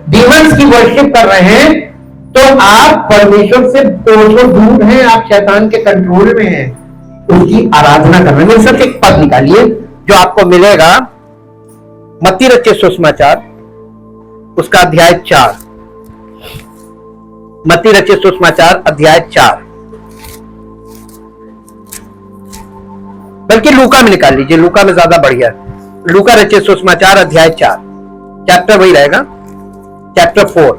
डीमंस की वर्शिप कर रहे हैं, तो आप परमेश्वर से कोसों दूर हैं, आप शैतान के कंट्रोल में हैं, उसकी आराधना कर रहे हैं. सिर्फ एक पद निकालिए जो आपको मिलेगा, मत्ती रचित सुसमाचार, उसका अध्याय 4. मत्ती रचित सुसमाचार अध्याय 4, बल्कि लूका में निकाल लीजिए, लूका में ज्यादा बढ़िया. लूका रचित सुसमाचार अध्याय 4, चैप्टर वही रहेगा, चैप्टर 4.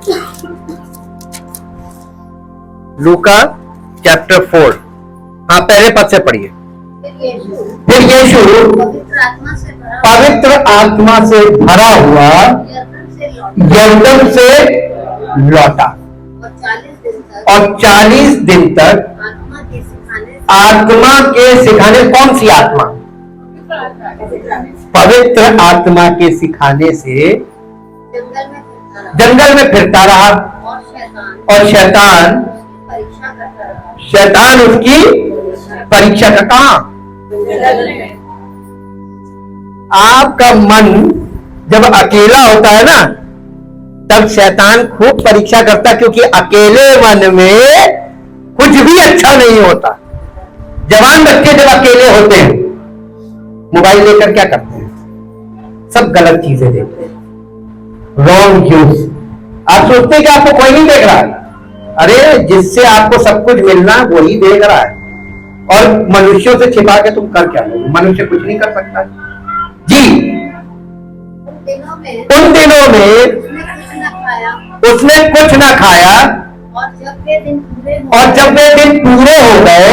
लूका चैप्टर 4. हाँ, पहले पद से पढ़िए. फिर यीशु पवित्र आत्मा से भरा हुआ यरदन से लौटा, और 40 दिन तक आत्मा के सिखाने. कौन सी आत्मा? पवित्र आत्मा के सिखाने से जंगल में फिरता रहा, और शैतान उसकी परीक्षा का. कहां? आपका मन जब अकेला होता है ना, तब शैतान खूब परीक्षा करता है, क्योंकि अकेले मन में कुछ भी अच्छा नहीं होता. जवान बच्चे जब अकेले होते हैं, मोबाइल लेकर क्या करते हैं? सब गलत चीजें देखते हैं, रॉन्ग यूज. आप सोचते हैं कि आपको कोई नहीं देख रहा है. अरे, जिससे आपको सब कुछ मिलना है वही देख रहा है. और मनुष्यों से छिपा के तुम कर क्या लोगे? मनुष्य कुछ नहीं कर सकता जी. उन दिनों में उसने कुछ ना खाया, और जब वे दिन पूरे हो गए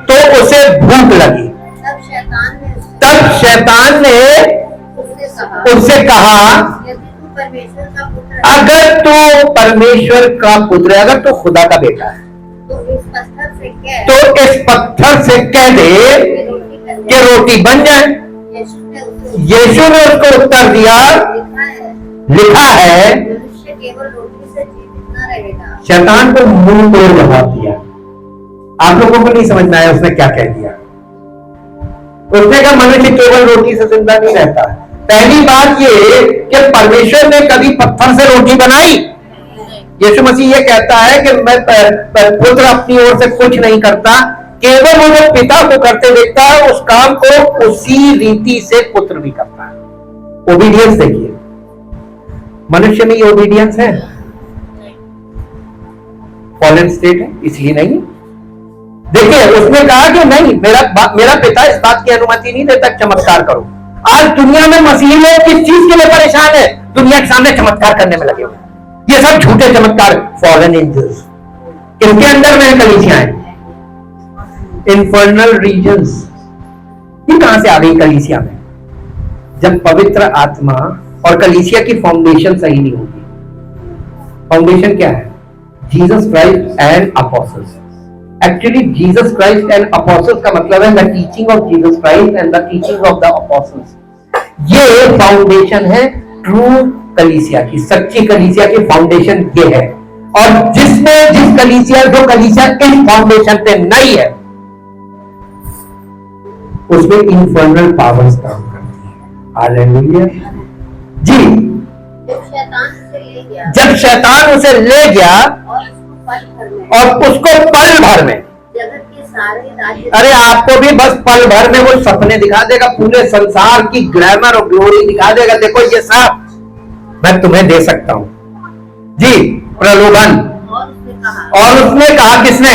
तो उसे भूख लगी. तब शैतान ने उससे कहा, अगर तू परमेश्वर का पुत्र है, अगर तू खुदा का बेटा है, तो इस पत्थर से कह दे कि रोटी बन जाए. यीशु ने उसको उत्तर दिया, लिखा है. शैतान को मुंह तोड़ जवाब दिया. आप लोगों को नहीं समझ में आया उसने क्या कह दिया. उसने कहा मनुष्य केवल रोटी से जिंदा नहीं रहता. पहली बात ये कि परमेश्वर ने कभी पत्थर से रोटी बनाई? यीशु मसीह ये कहता है कि मैं पुत्र अपनी ओर से कुछ नहीं करता, केवल वो जो पिता को करते देखता है उस काम को उसी रीति से पुत्र भी करता है. ओबीडियंस देखिए, मनुष्य में ये ओबीडियंस है. फॉलन स्टेट है इसलिए नहीं। देखिए उसने कहा कि नहीं, मेरा पिता इस बात की अनुमति नहीं देता चमत्कार करो। आज दुनिया में मसीही लोग किस चीज के लिए परेशान है? दुनिया के सामने चमत्कार करने में लगे हुए। ये सब झूठे चमत्कार, फॉलन एंजल्स। किसके अंदर में कलीसियां हैं? Infernal regions. ये कहां से आ गई कलीसिया में? जब पवित्र आत्मा और कलीसिया की फाउंडेशन सही नहीं होगी। फाउंडेशन क्या है? Jesus Christ and apostles. Actually Jesus Christ and apostles का मतलब है the teaching of Jesus Christ and the teaching of the apostles. ये फाउंडेशन है ट्रू कलीसिया की, सच्ची कलीसिया की फाउंडेशन ये है। और जिस कलीसिया इस फाउंडेशन पे नहीं है उसमें इन्फर्नल पावर्स काम करती है। हालेलुया जी। जब शैतान उसे ले गया और उसको पल भर में, जगत के सारे राज्य, अरे आपको भी बस पल भर में वो सपने दिखा देगा, पूरे संसार की ग्लैमर और ग्लोरी दिखा देगा। देखो ये सब मैं तुम्हें दे सकता हूं जी, प्रलोभन। और उसने कहा किसने?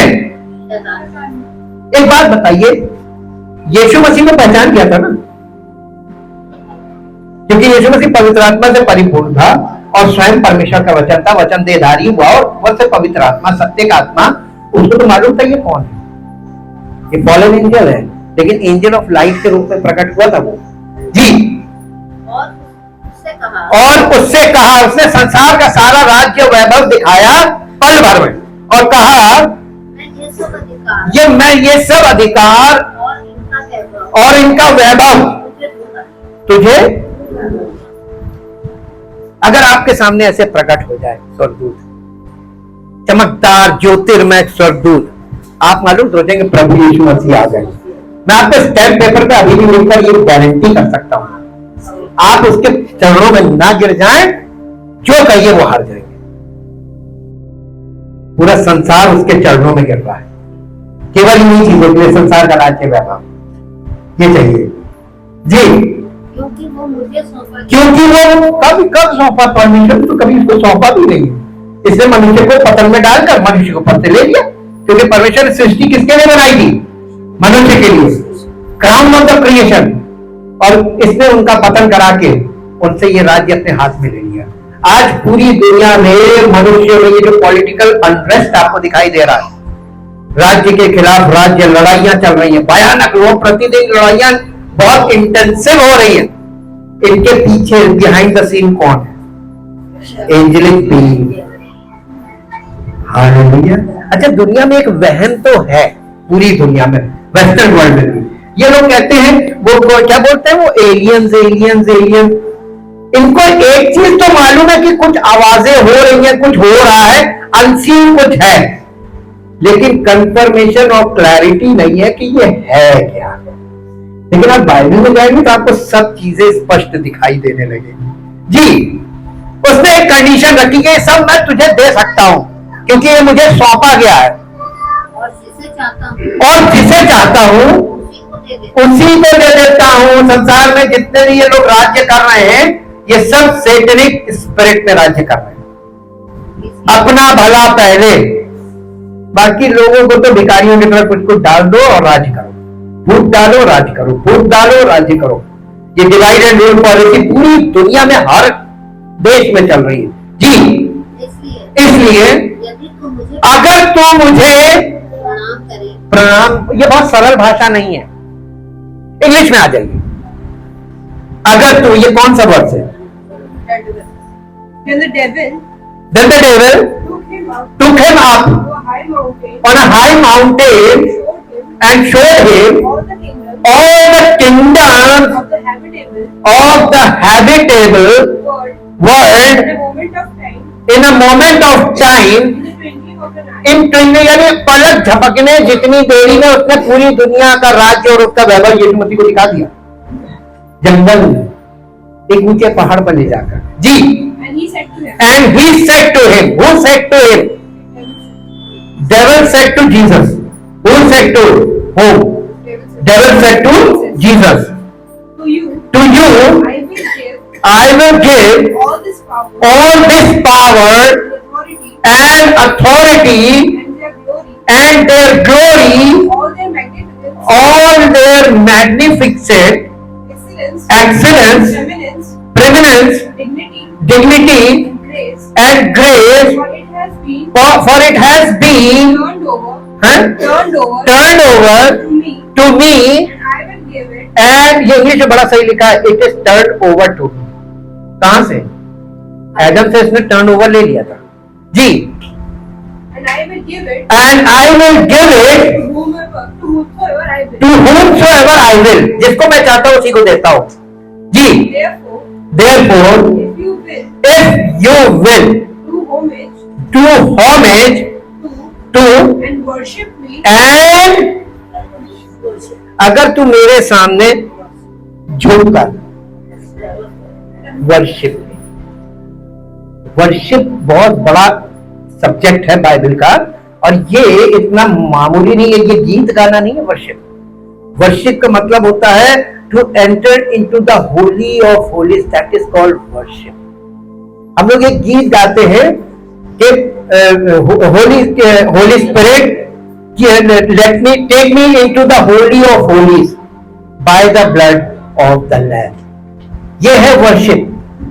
एक बात बताइए, यीशु मसीह को पहचान किया था ना, क्योंकि यीशु मसीह पवित्र आत्मा से परिपूर्ण था और स्वयं परमेश्वर का वचन था, वचन देहधारी हुआ और वह से पवित्र आत्मा, सत्य का आत्मा। उसको तो मालूम था ये कौन है, ये फॉलन एंजल है, लेकिन एंजल ऑफ लाइट के रूप में प्रकट हुआ था वो जी। और उससे कहा, उसने संसार का सारा राज्य वैभव दिखाया पल भर में और कहा मैं ये सब अधिकार और इनका वैभव तुझे। अगर आपके सामने ऐसे प्रकट हो जाए स्वर्गदूत, चमकदार ज्योतिर्मय स्वर्गदूत, आप मालूम सोचेंगे प्रभु यीशु मसीह आ गए। मैं आपके स्टैम्प पेपर पे अभी भी लिखकर ये गारंटी कर सकता हूं, आप उसके चरणों में ना गिर जाएं, जो कहिए वो हार जाएंगे। पूरा संसार उसके चरणों में गिर रहा है, केवल इन्हीं चीजों के लिए, संसार का राज्य वैभव ये चाहिए जी। क्योंकि वो मुझे सौंपा, क्योंकि वो कब सौंपा? परमेश्वर तो कभी उसको सौंपा भी नहीं, इसने मनुष्य को पतन में डालकर मनुष्य को पद से ले लिया। क्योंकि परमेश्वर ने सृष्टि किसके लिए बनाई थी? मनुष्य के लिए, क्राउन ऑफ द क्रिएशन। और इसने उनका पतन करा के उनसे ये राज्य अपने हाथ में ले लिया। आज पूरी दुनिया में मनुष्य में ये जो पॉलिटिकल अनरेस्ट आपको दिखाई दे रहा है, राज्य के खिलाफ राज्य लड़ाइयां चल रही हैं, भयानक लोग, प्रतिदिन लड़ाइयां बहुत इंटेंसिव हो रही है। इनके पीछे बिहाइंड द सीन कौन है? Angelic being. हालेलुया। अच्छा, दुनिया में एक वहम तो है, पूरी दुनिया में, वेस्टर्न वर्ल्ड में भी ये लोग कहते हैं, वो क्या बोलते हैं, वो एलियंस एलियंस एलियंस। इनको एक चीज तो मालूम है कि कुछ आवाजें हो रही हैं, कुछ हो रहा है, अनसीन कुछ है, लेकिन कंफर्मेशन और क्लैरिटी नहीं है कि ये है क्या। लेकिन आप बाइबल में जाएंगे तो आपको सब चीजें स्पष्ट दिखाई देने लगेगी जी। उसने एक कंडीशन रखी है, सब मैं तुझे दे सकता हूं क्योंकि ये मुझे सौंपा गया है, और जिसे चाहता हूँ उसी को दे देता हूं। संसार में जितने भी ये लोग राज्य कर रहे हैं, ये सब सैतानिक स्पिरिट में राज्य कर रहे हैं। अपना भला पहले, बाकी लोगों को तो भिखारियों की तरह कुछ कुछ डाल दो और राज करो, फूट डालो राज करो, फूट डालो राज्य करो। ये डिवाइड एंड रूल पॉलिसी पूरी दुनिया में हर देश में चल रही है जी। इसलिए अगर तू मुझे प्रणाम, ये बहुत सरल भाषा नहीं है, इंग्लिश में आ जाएगी। अगर तू, ये कौन सा वर्ड है? Then the devil took him up on a high mountain and showed him all the kingdoms of the habitable world in a moment of time, in training, यानी पलक झपकने जितनी देरी में उसने पूरी दुनिया का राज्य और उसका वैभव यीशु मसीह को दिखा दिया। जंगल में एक ऊंचे पहाड़ पर ले जाकर जी। And he said to him, who said to him? Devil said to Jesus. Who said to whom? Devil said to Jesus. To you I will give all this power and authority and their glory, all their magnificence, all their magnificent excellence, excellence, preeminence, preeminence, dignity, dignity, and grace, and grace, for it has been turned over turned over to me, and I will give it. and ये English में बड़ा सही लिखा है, it is turn over to me. कहां से? Adam से इसने टर्न ओवर ले लिया था जी। And I will give it and I will give it to whomsoever I will. To whomsoever I will, जिसको मैं चाहता हूं उसी को देता हूं जी। Therefore, Therefore, if you will if you will do homage do homage to to and worship me, and अगर तू मेरे सामने झुककर वर्शिप, वर्शिप बहुत बड़ा सब्जेक्ट है बाइबल का, और ये इतना मामूली नहीं है, ये गीत गाना नहीं है। वर्शिप, वर्शिप का मतलब होता है to enter into the holy of holies, that is called worship. हम लोग एक गीत गाते हैं कि holy spirit let me take me into the holy of holies by the blood of the lamb। ये है वर्शिप।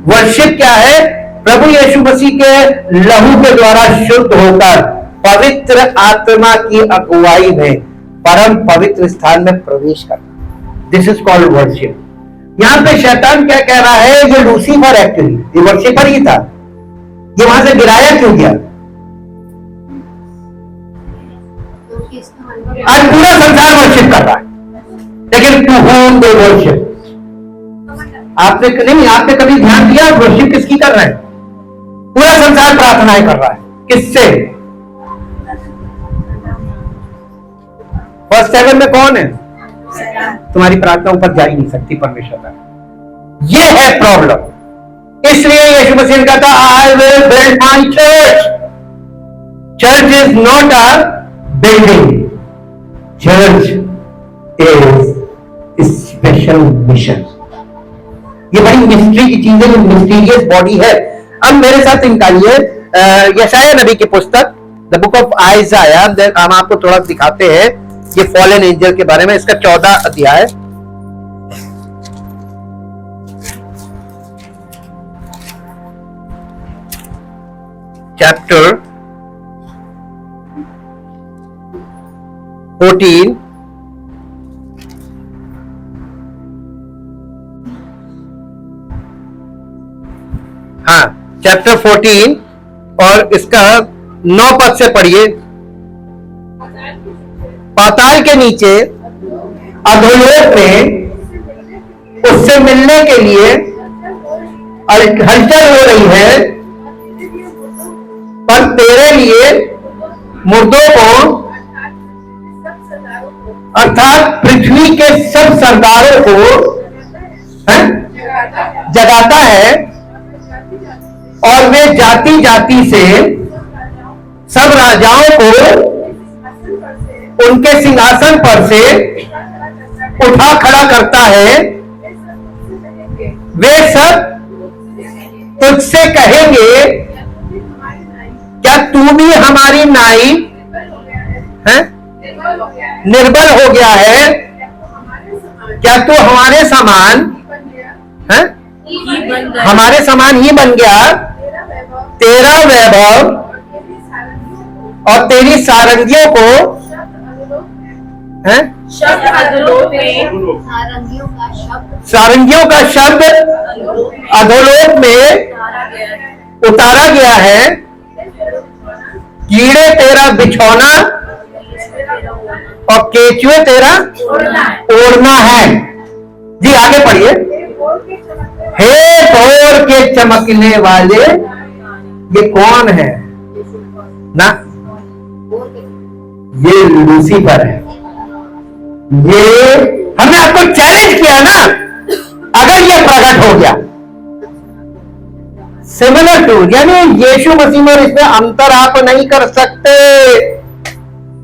वर्शिप क्या है? प्रभु यीशु मसीह के लहू के द्वारा शुद्ध होकर पवित्र आत्मा की अगुवाई में परम पवित्र स्थान में प्रवेश करना, दिस इज कॉल्ड वर्शिप। यहां पे शैतान क्या कह रहा है? ये लूसीफर एक्चुअली ये वर्शिपर ही था, ये वहां से गिराया क्यों गया? आज पूरा संसार वर्शिप कर रहा है, लेकिन टू होम दे वर्शिप। आपने नहीं, आपने कभी ध्यान दिया वर्शिप किसकी कर रहे हैं? पूरा संसार प्रार्थनाएं कर रहा है, किससे? फर्स्ट 7 में कौन है? तुम्हारी प्रार्थना ऊपर जा ही नहीं सकती परमेश्वर का। ये है प्रॉब्लम। इसलिए यीशु मसीह ने कहा था, I will build my church. Church is not a building, church is special mission. ये बड़ी मिस्ट्री की चीज है, ये मिस्टीरियस बॉडी है। अब मेरे साथ निकालिए यशायाह नबी की पुस्तक द बुक ऑफ आइज़ाया। हम आपको थोड़ा दिखाते हैं ये फॉलन एंजल के बारे में। इसका 14 अध्याय, चैप्टर 14, हाँ चैप्टर 14 और इसका 9 पद से पढ़िए। पाताल के नीचे अधोलोक में उससे मिलने के लिए हलचल हो रही है, पर तेरे लिए मुर्दों को अर्थात पृथ्वी के सब सरदारों को जगाता है, और वे जाति जाति से सब राजाओं को उनके सिंहासन पर से उठा खड़ा करता है। वे सब तुझसे कहेंगे, क्या तू भी हमारी नाई है? निर्बल हो गया है? क्या तू हमारे समान है? हमारे समान ही बन गया? तेरा वैभव और तेरी सारंगियों को है? सारंगियों का शब्द अधोलोक में उतारा गया है। कीड़े तेरा बिछौना और केचुए तेरा ओढ़ना है। जी आगे पढ़िए। हे भोर के चमकने वाले, ये कौन है ना? ये लूसीफर है। ये हमने आपको चैलेंज किया ना, अगर ये प्रकट हो गया सिमिलर टू, यानी यीशु मसीह में इसमें अंतर आप नहीं कर सकते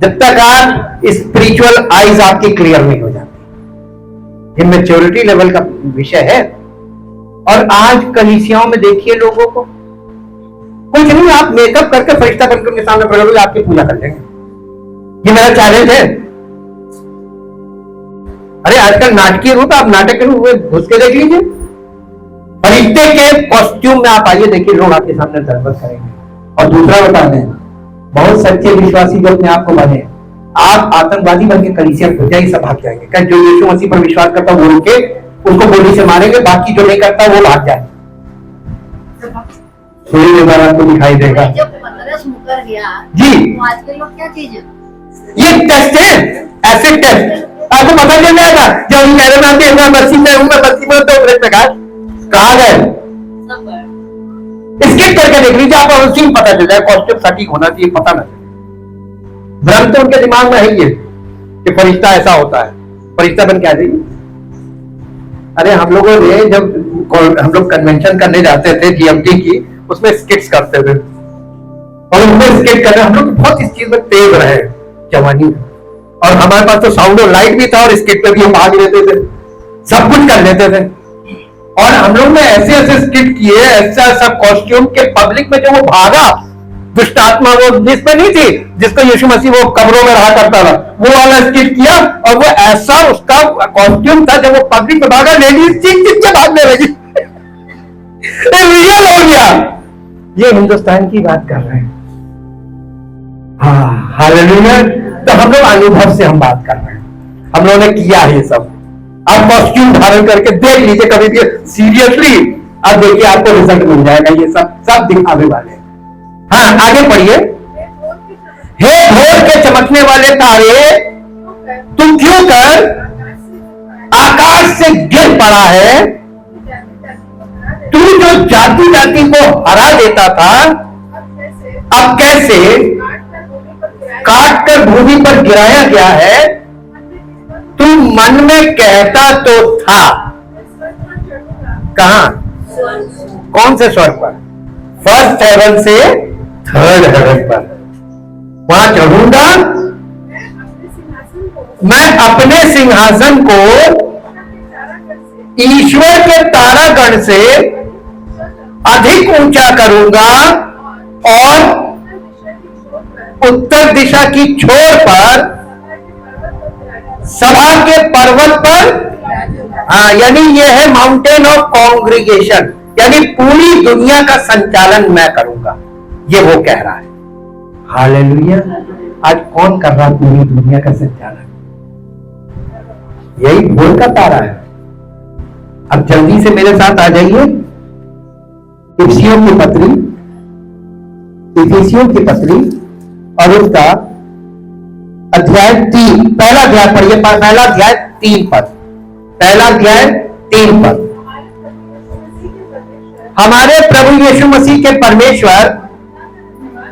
जब तक आप स्पिरिचुअल आईज आपकी क्लियर नहीं हो जाती। ये मैच्योरिटी लेवल का विषय है। और आज कलीसियाओं में देखिए लोगों को, कुछ नहीं, आप मेकअप करके फरिश्ता बनकर उनके सामने खड़े होकर आपकी पूजा कर लेंगे। ये मेरा चैलेंज है। अरे आजकल नाटकीय रूप, आप नाटक के रूप में घुस के देख लीजिए। फरिश्ते के कॉस्ट्यूम में आप आइए, देखिए लोग आपके सामने दरबत करेंगे। और दूसरा बता दें, बहुत सच्चे विश्वासी जो अपने आप को बने, आप आतंकवादी बन के कलीसिया हो जाइए, सब भाग जाएंगे। क्या जो यीशु मसीह पर विश्वास करता है वो रुके, उसको गोली से मारेंगे, बाकी जो नहीं करता वो भाग जाए। सूर्य में बार आपको दिखाई देगा। जब पतरस मुकर गया जी, तो आज के लोग क्या चीज है? ये टेस्ट है, एसिड टेस्ट। आपको पता चल जाएगा जब मेरे नाम पे मैं बस्ती में हूँ, मैं बस्ती में तो ब्रेक में कहा गए, स्किप करके देख लीजिए, आपको सीन पता चल जाए। कॉस्ट्यूम सटीक होना चाहिए, पता ना भ्रम तो उनके दिमाग में है ही कि फरिश्ता ऐसा होता है, फरिश्ता बन के आ जाइए। अरे हम लोगों ने जब हम लोग कन्वेंशन करने जाते थे जीएमटी की, उसमें स्किट्स करते थे, और उनको स्किट करने हम लोग बहुत इस चीज में तेज रहे जवानी में। और हमारे पास तो साउंड और लाइट भी था, और स्किट पे भी हम भाग लेते थे, सब कुछ कर लेते थे। और हम लोग ने ऐसे ऐसे स्किट किए, ऐसा ऐसा कॉस्ट्यूम के पब्लिक में जो वो भागा, दुष्ट आत्मा वो जिसमें नहीं थी, जिसको यीशु मसीह वो कब्रों में रहा करता था, वो वाला स्किट किया। और वो ऐसा उसका कॉस्ट्यूम था, जब वो पब्लिक में भागा, लेडीज चीख चीख के भागने लगी। रियल हो गया। ये हिंदुस्तान की बात कर रहे हैं। हाँ, हालेलुया। तो हम लोग अनुभव से हम बात कर रहे हैं, हम लोगों ने किया है ये सब। आप कॉस्ट्यूम धारण करके देख लीजिए कभी भी, सीरियसली अब देखिए आपको रिजल्ट मिल जाएगा। ये सब दिखावे वाले। हाँ, आगे पढ़िए। हे भोर के चमकने वाले तारे, तुम क्यों कर आकाश से गिर पड़ा है? तू जो जाति जाति को हरा देता था, अब कैसे काट कर भूमि पर गिराया गया है? तू मन में कहता तो था, कहां, कौन से स्वर्ग पर? फर्स्ट हेवन से थर्ड हेवन पर। वहां चढ़ूंगा मैं, अपने सिंहासन को ईश्वर के तारागण से अधिक ऊंचा करूंगा, और उत्तर दिशा की छोर पर सभा के पर्वत पर, हाँ, यानी ये है माउंटेन ऑफ कॉन्ग्रीगेशन, यानी पूरी दुनिया का संचालन मैं करूंगा, ये वो कह रहा है। हालेलुया। आज कौन कर रहा है पूरी दुनिया का संचालन? यही भोर का तारा है। अब जल्दी से मेरे साथ आ जाइए, इफिसियों की पत्री, इफिसियों की पत्री और उसका अध्याय 3, पहला अध्याय पढ़िए, पहला अध्याय 3 पद, पहला अध्याय 3 पद। हमारे प्रभु यीशु मसीह के परमेश्वर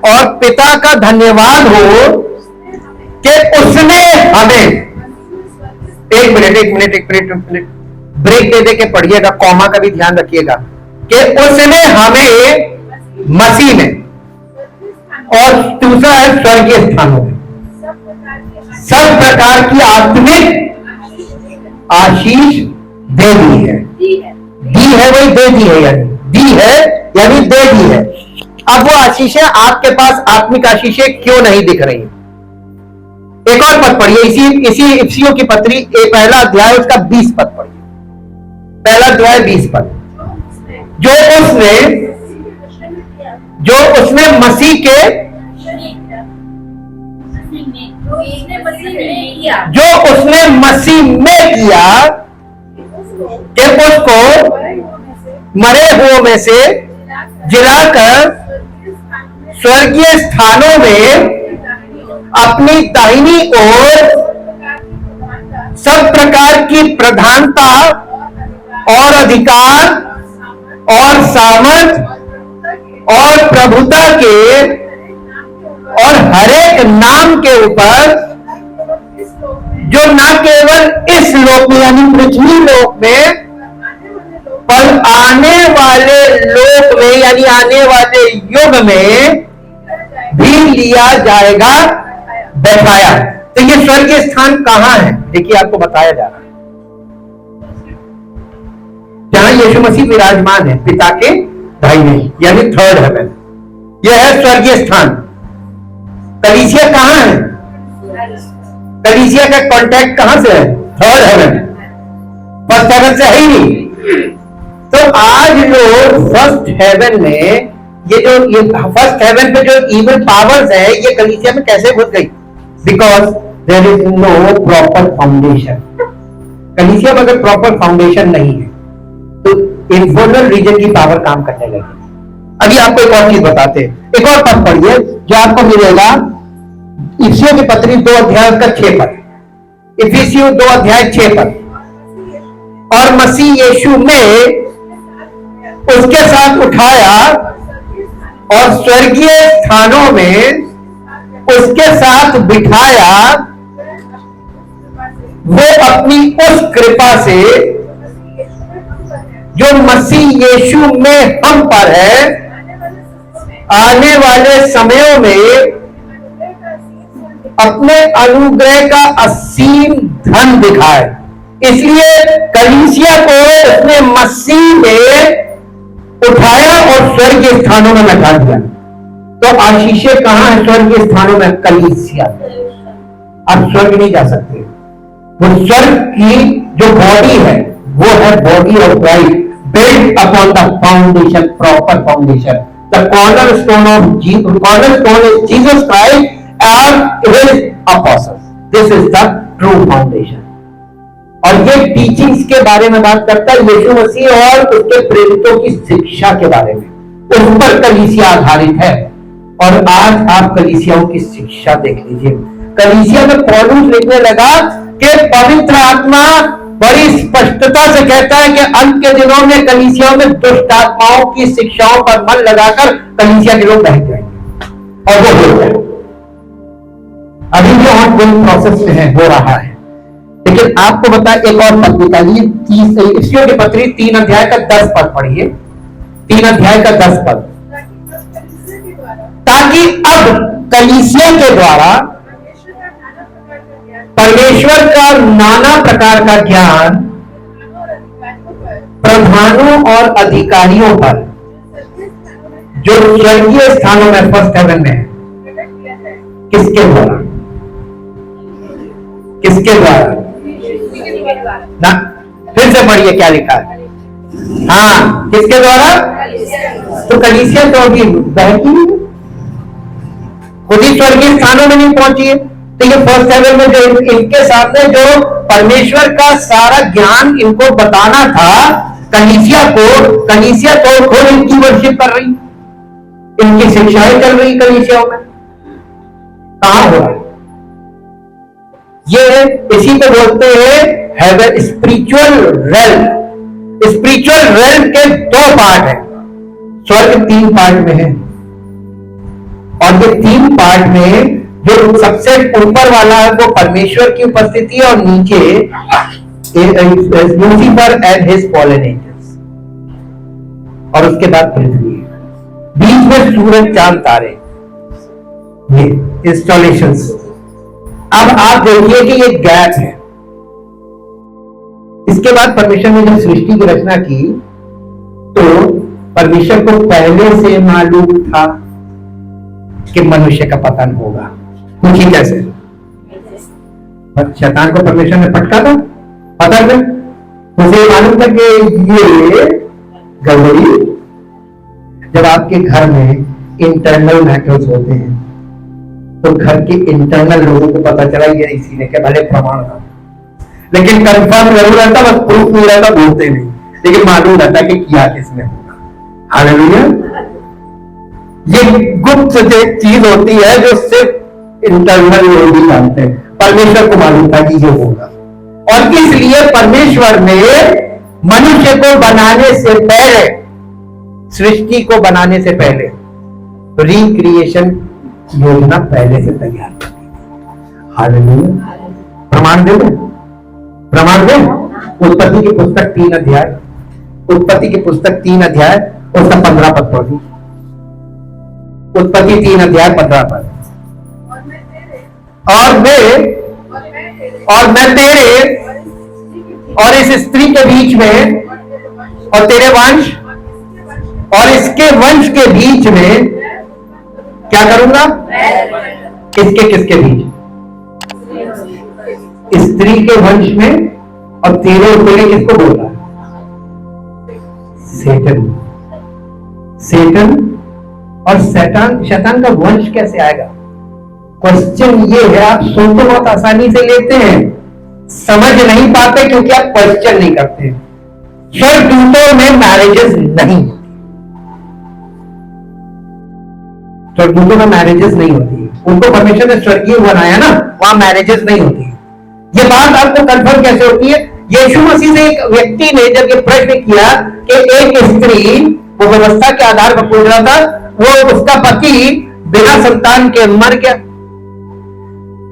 और पिता का धन्यवाद हो कि उसने हमें, एक मिनट ब्रेक दे दे के पढ़िएगा, कॉमा का भी ध्यान रखिएगा, कि उसने हमें मसीह में, और दूसरा है स्वर्गीय स्थानों में, सब प्रकार की आत्मिक आशीष दे दी है। दी है वही दे दी है, यानी दी है यानी दे दी है। अब वो आशीषें आपके पास, आत्मिक आशीषें क्यों नहीं दिख रही? एक और पद पढ़िए, इसी इफिसियों की पत्री, पहला अध्याय उसका 20 पद पढ़िए, पहला अध्याय 20 पद। जो उसने मसीह के, जो उसने मसीह में किया, कि उसको मरे हुओं में से जिलाकर स्वर्गीय स्थानों में अपनी दाहिनी ओर सब प्रकार की प्रधानता और अधिकार और सामर्थ और प्रभुता के और हरेक नाम के ऊपर, जो न केवल इस लोक में यानी पृथ्वी लोक में, पर आने वाले लोक में यानी आने वाले युग में भी लिया जाएगा, बैठाया। तो ये स्वर्गीय स्थान कहां है? देखिए आपको बताया जा रहा है, जहां यीशु मसीह विराजमान है पिता के दाहिने, यानी थर्ड हेवन। यह है स्वर्गीय स्थान। कलीसिया कहां है? कलीसिया का कांटेक्ट कहां से है? थर्ड हेवन, फर्स्ट हेवन से है ही नहीं। तो आज लोग फर्स्ट हेवन में ये फर्स्ट हेवन पे जो इविल पावर्स है ये कलीसिया में कैसे घुस गई? Because there is no proper foundation. कलीसिया में अगर प्रॉपर फाउंडेशन नहीं है तो इन्फर्नल रीजन की पावर काम करने लगी। अभी आपको एक और चीज बताते हैं, एक और पद पढ़िए जो आपको मिलेगा इफिसियों की पत्री 2 अध्याय का 6 पद। इफिसियों 2 अध्याय 6 पद। और मसीह यीशु में उसके साथ उठाया और स्वर्गीय स्थानों में उसके साथ बिठाया, वो अपनी उस कृपा से जो मसीह यीशु में हम पर है आने वाले समयों में अपने अनुग्रह का असीम धन दिखाए। इसलिए कलीसिया को उसने मसीह में उठाया और स्वर्गीय स्थानों में बैठा दिया। तो आशीषे कहां है स्वर्गीय स्थानों में? कलीसिया। आप स्वर्ग नहीं जा सकते। वो स्वर्ग की जो बॉडी है वो है body of Christ build upon the foundation, proper foundation. The cornerstone is Jesus Christ and his apostles. This is the true foundation. और ये टीचिंग्स के बारे में बात करता है, यीशु मसीह और उसके प्रेरितों की शिक्षा के बारे में। उस पर कलीसिया आधारित है। और आज आप कलीसियाओं की शिक्षा देख लीजिए। कलीसिया में पौलुस लिखने लगा कि पवित्र आत्मा बड़ी स्पष्टता से कहता है कि अंत के दिनों में कलीसियाओं में दुष्ट आत्माओं की शिक्षाओं पर मन लगाकर कलीसिया के लोग बह जाएंगे। और वो हो जाए, अभी भी ऑनगोइंग प्रोसेस में है, हो रहा है। लेकिन आपको बता एक और पद निकालिए, इफिसियों की पत्री 3 अध्याय का 10 पद पढ़िए। 3 अध्याय का 10 पद। ताकि अब कलीसिया के द्वारा परमेश्वर का नाना प्रकार का ज्ञान प्रधानों और अधिकारियों पर जो स्वर्गीय स्थानों में फर्स्ट हेवन में है, किसके द्वारा? किसके द्वारा ना? फिर से पढ़िए क्या लिखा है। हाँ, किसके द्वारा? तो कलीसिया तो अभी बहती है, खुद ही स्वर्गीय स्थानों में नहीं पहुंची है। तो ये फर्स्ट हेवन में जो इनके सामने जो परमेश्वर का सारा ज्ञान इनको बताना था कलीसिया तो खुद इनकी वर्शिप कर रही, इनकी शिक्षाएं चल रही कलीसियाओं में। कहां हो रहा है ये? इसी को बोलते हैं heaven, spiritual realm. Spiritual realm के 2 पार्ट है। स्वर्ग 3 पार्ट में है और ये 3 पार्ट में जो सबसे ऊपर वाला है वो परमेश्वर की उपस्थिति है और नीचे Lucifer and his fallen angels, और उसके बाद पृथ्वी है। बीच में सूरज, चांद, तारे, ये इंस्टॉलेशंस। अब आप देखिए कि ये गैप है। इसके बाद परमेश्वर ने जब सृष्टि की रचना की तो परमेश्वर को पहले से मालूम था कि मनुष्य का पतन होगा। पूछिए कैसे? शैतान को परमेश्वर ने फटका था पतन में। मुझे मालूम था कि ये गड़बड़ी। जब आपके घर में इंटरनल मैटर्स होते हैं तो घर के इंटरनल लोगों को पता चला ये इसी ने, भले प्रमाण था लेकिन कंफर्म जरूर रहता, बस प्रूफ नहीं रहता, बोलते नहीं, लेकिन मालूम रहता कि किया किसने होगा। हालेलुया। ये गुप्त चीज होती है जो सिर्फ इंटरनल लोग ही जानते हैं। परमेश्वर को मालूम था कि ये होगा, और इसलिए परमेश्वर ने मनुष्य को बनाने से पहले, सृष्टि को बनाने से पहले रिक्रिएशन योजना पहले से तैयार कर दी। हालेलुया। प्रमाण दे, प्रमाण दे। उत्पत्ति की पुस्तक 3 अध्याय, उत्पत्ति की पुस्तक 3 अध्याय उसका 15 पद पढ़ी। उत्पत्ति 3 अध्याय 15 पद। और मैं तेरे और इस स्त्री के बीच में और तेरे वंश और इसके वंश के बीच में क्या करूंगा? किसके किसके बीच? स्त्री के वंश में, और तेरे किसको बोल रहा है? सेटन। सेटन और शैतान का वंश कैसे आएगा? क्वेश्चन ये है, आप सुन तो बहुत आसानी से लेते हैं, समझ नहीं पाते क्योंकि आप क्वेश्चन नहीं करते। स्वर्गदूतों में मैरिजेस नहीं होती, स्वर्गदूतों में मैरिजेस नहीं होती। उनको परमेश्वर ने स्वर्गीय बनाया ना, वहां मैरिजेस नहीं होती। ये बात आपको कंफर्म कैसे होती है? यीशु मसीह से एक व्यक्ति ने जब ये प्रश्न किया कि एक स्त्री, वो व्यवस्था के आधार पर पूछ रहा था, वो उसका पति बिना संतान के मर गया,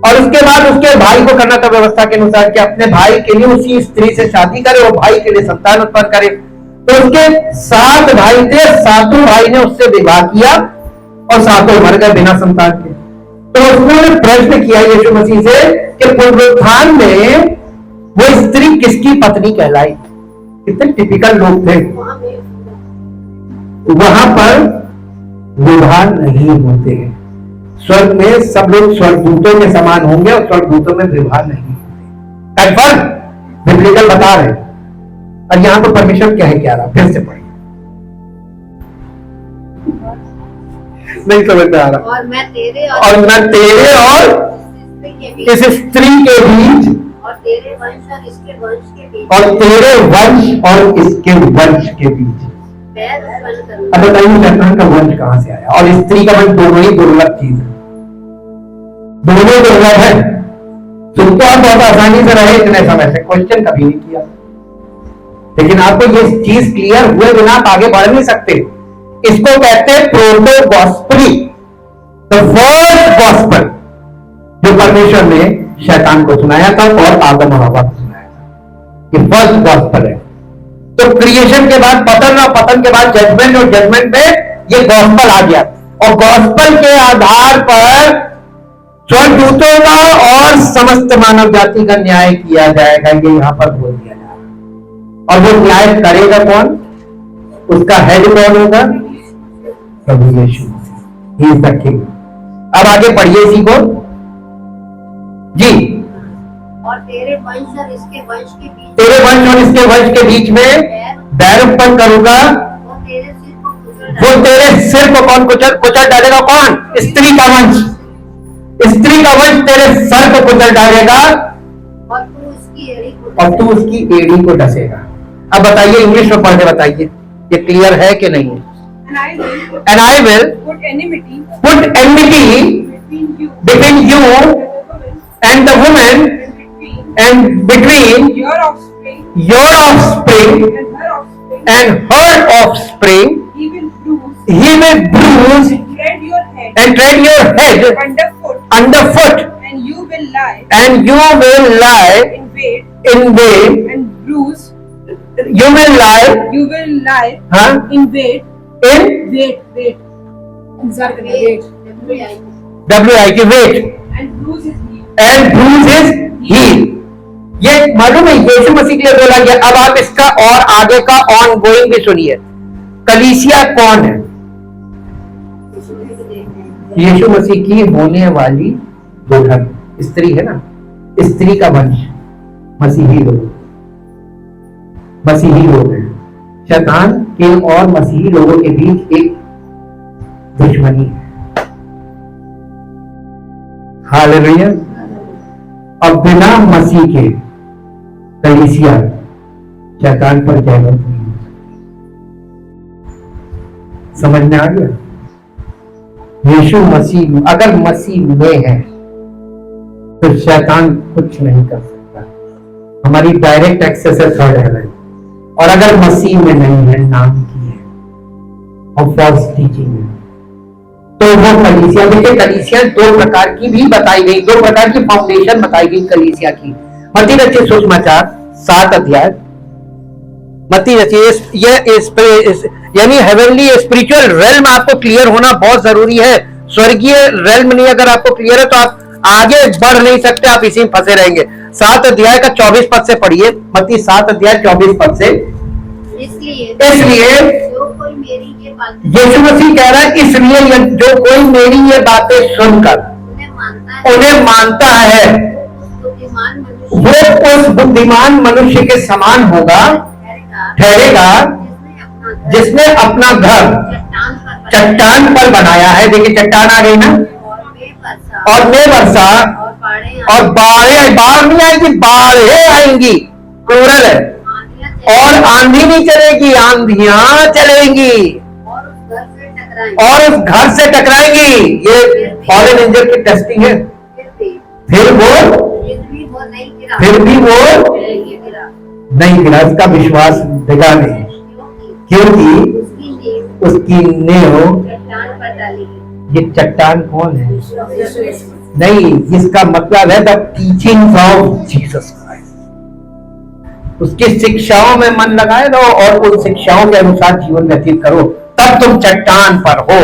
और उसके बाद उसके भाई को करना था व्यवस्था के अनुसार कि अपने भाई के लिए उसी स्त्री से शादी करे, वो भाई के लिए संतान उत्पन्न करे। तो उसके 7 भाई थे, 7 भाई ने उससे विवाह किया और 7 मर गए बिना संतान के। तो उसने प्रश्न किया यीशु मसीह से कि पुनरुत्थान में वो स्त्री किसकी पत्नी कहलाई? कितने टिपिकल लोग थे। वहां पर विवाह नहीं होते हैं। स्वर्ग में सब लोग स्वर्गदूतों के समान होंगे और स्वर्गदूतों में विवाह नहीं होते। कंफर्म बिब्लिकल बता रहे। और यहां पर परमेश्वर क्या है, क्या रहा, फिर से पढ़िए। नहीं समझ में आ रहा। और मैं तेरे और इस स्त्री के बीच, और तेरे वंश और इसके वंश के बीच, और तेरे वंश और इसके वंश के बीच पैर उत्पन्न करूंगा। अब बताइए शैतान का वंश कहां से आया? और स्त्री का वंश दोनों ही दुर्लभ चीज है, दोनों दुर्लभ है। सुन तो आप बहुत आसानी से रहे इतने समय से, क्वेश्चन कभी नहीं किया, लेकिन आपको ये चीज क्लियर हुए बिना आप आगे बढ़ नहीं सकते। इसको कहते हैं प्रोटो गॉस्पली, द फर्स्ट गॉस्पल जो परमेश्वर ने शैतान को सुनाया था और आदम और हवा को सुनाया था। ये फर्स्ट गॉस्पल है। तो क्रिएशन के बाद पतन, और पतन के बाद जजमेंट, और जजमेंट में ये गॉस्पल आ गया, और गॉस्पल के आधार पर स्वर्गदूतों का और समस्त मानव जाति का न्याय किया जाएगा। ये यहां पर बोल दिया जा रहा है। और वो न्याय करेगा कौन? उसका हेड कौन होगा? प्रभु यीशु, ही इज द किंग। अब आगे पढ़िए इसी को जी। और तेरे वंश और इसके वंश के बीच, तेरे वंश और इसके वंश के बीच में बैर उत्पन्न करूंगा, वो तेरे सिर को कुचल वो तेरे सिर को कौन कुचल डालेगा? कौन? स्त्री का वंश। स्त्री का वंश तेरे सर को कुचल डालेगा, और तू उसकी एड़ी को, और तू उसकी एड़ी को डसेगा। अब बताइए, इंग्लिश में पढ़ के बताइए, ये क्लियर है कि नहीं? And I will put enmity between you and the woman and between your offspring your offspring and her offspring. and her offspring. He will bruise and tread your head underfoot, and you will lie and you will lie in wait in wait. and bruise. You will lie huh? in wait. in Wait. WIT wait And bruise his heel. and bruise his heel. ये मालूम है यीशु मसीह के लिए बोला गया। अब आप इसका और आगे का ऑन गोइंग भी सुनिए। कलीसिया कौन है? यीशु मसीह की होने वाली दुल्हन स्त्री है ना, स्त्री का वंश मसीही लोग, मसीही लोग हैं। शैतान के और मसीही लोगों के बीच एक दुश्मनी है। हालेलुया। अब बिना मसीह के कलीसिया शैतान पर जयवंत नहीं हो सकती। समझ में आ गया? यीशु मसीह, अगर मसीह में है तो शैतान कुछ नहीं कर सकता। हमारी डायरेक्ट एक्सेस है थर्ड हेवन। और अगर मसीह में नहीं है, नाम की है और फॉल्स टीचिंग है, तो वो कलीसिया, देखिए कलीसिया 2 प्रकार की भी बताई गई, 2 प्रकार की फाउंडेशन बताई गई कलीसिया की। मत्ती रचित सुसमाचार 7 अध्याय, मत्ती रचित, ये यानी हेवनली स्पिरिचुअल रेल्म आपको क्लियर होना बहुत जरूरी है। स्वर्गीय रेल्म नहीं अगर आपको क्लियर है तो आप आगे बढ़ नहीं सकते, आप इसी में फंसे रहेंगे। 7 अध्याय का 24 पद से पढ़िए, मत्ती 7 अध्याय 24 पद से। इसलिए जो कोई मेरी ये बातें यीशु मसीह कह रहा है, इसलिए जो कोई मेरी ये बातें सुनकर उन्हें मानता है, उन्हें मानता है, वो उस बुद्धिमान मनुष्य के समान होगा, ठहरेगा जिसने अपना घर चट्टान पर बनाया है। देखिए चट्टान आ गई ना, और में वर्षा और बाढ़ें, बाढ़ नहीं आएगी, बाढ़ें आएंगी, प्लूरल है, और आंधी नहीं चलेगी, आंधियां चलेंगी और उस घर से टकराएंगी। ये फॉरेन एंजल की टेस्टिंग है। फिर भी वो नहीं गिरा, इसका विश्वास डिगा नहीं, क्योंकि उसकी नेव, ये चट्टान कौन है? नहीं, इसका मतलब है the teachings of Jesus Christ. उसकी शिक्षाओं में मन लगाए रहो और उन शिक्षाओं के अनुसार जीवन व्यतीत करो, तब तुम चट्टान पर हो,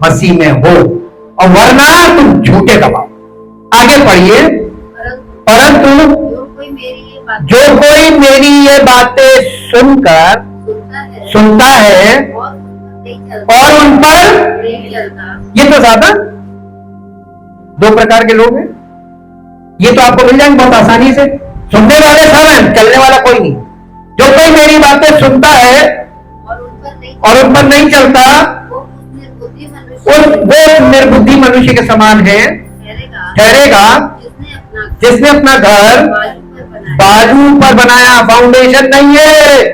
मसीह में हो, और वरना तुम झूठे गवाह। आगे पढ़िए। परंतु जो कोई मेरी ये बातें सुनकर सुनता है और उन पर, ये तो ज्यादा दो प्रकार के लोग हैं। ये तो आपको मिल जाएंगे बहुत आसानी से। सुनने वाले सब हैं, चलने वाला कोई नहीं। जो कोई मेरी बातें सुनता है और उन पर नहीं चलता, वो निर्बुद्धि मनुष्य के समान है, ठहरेगा जिसने अपना घर बाजू पर बनाया, फाउंडेशन नहीं है।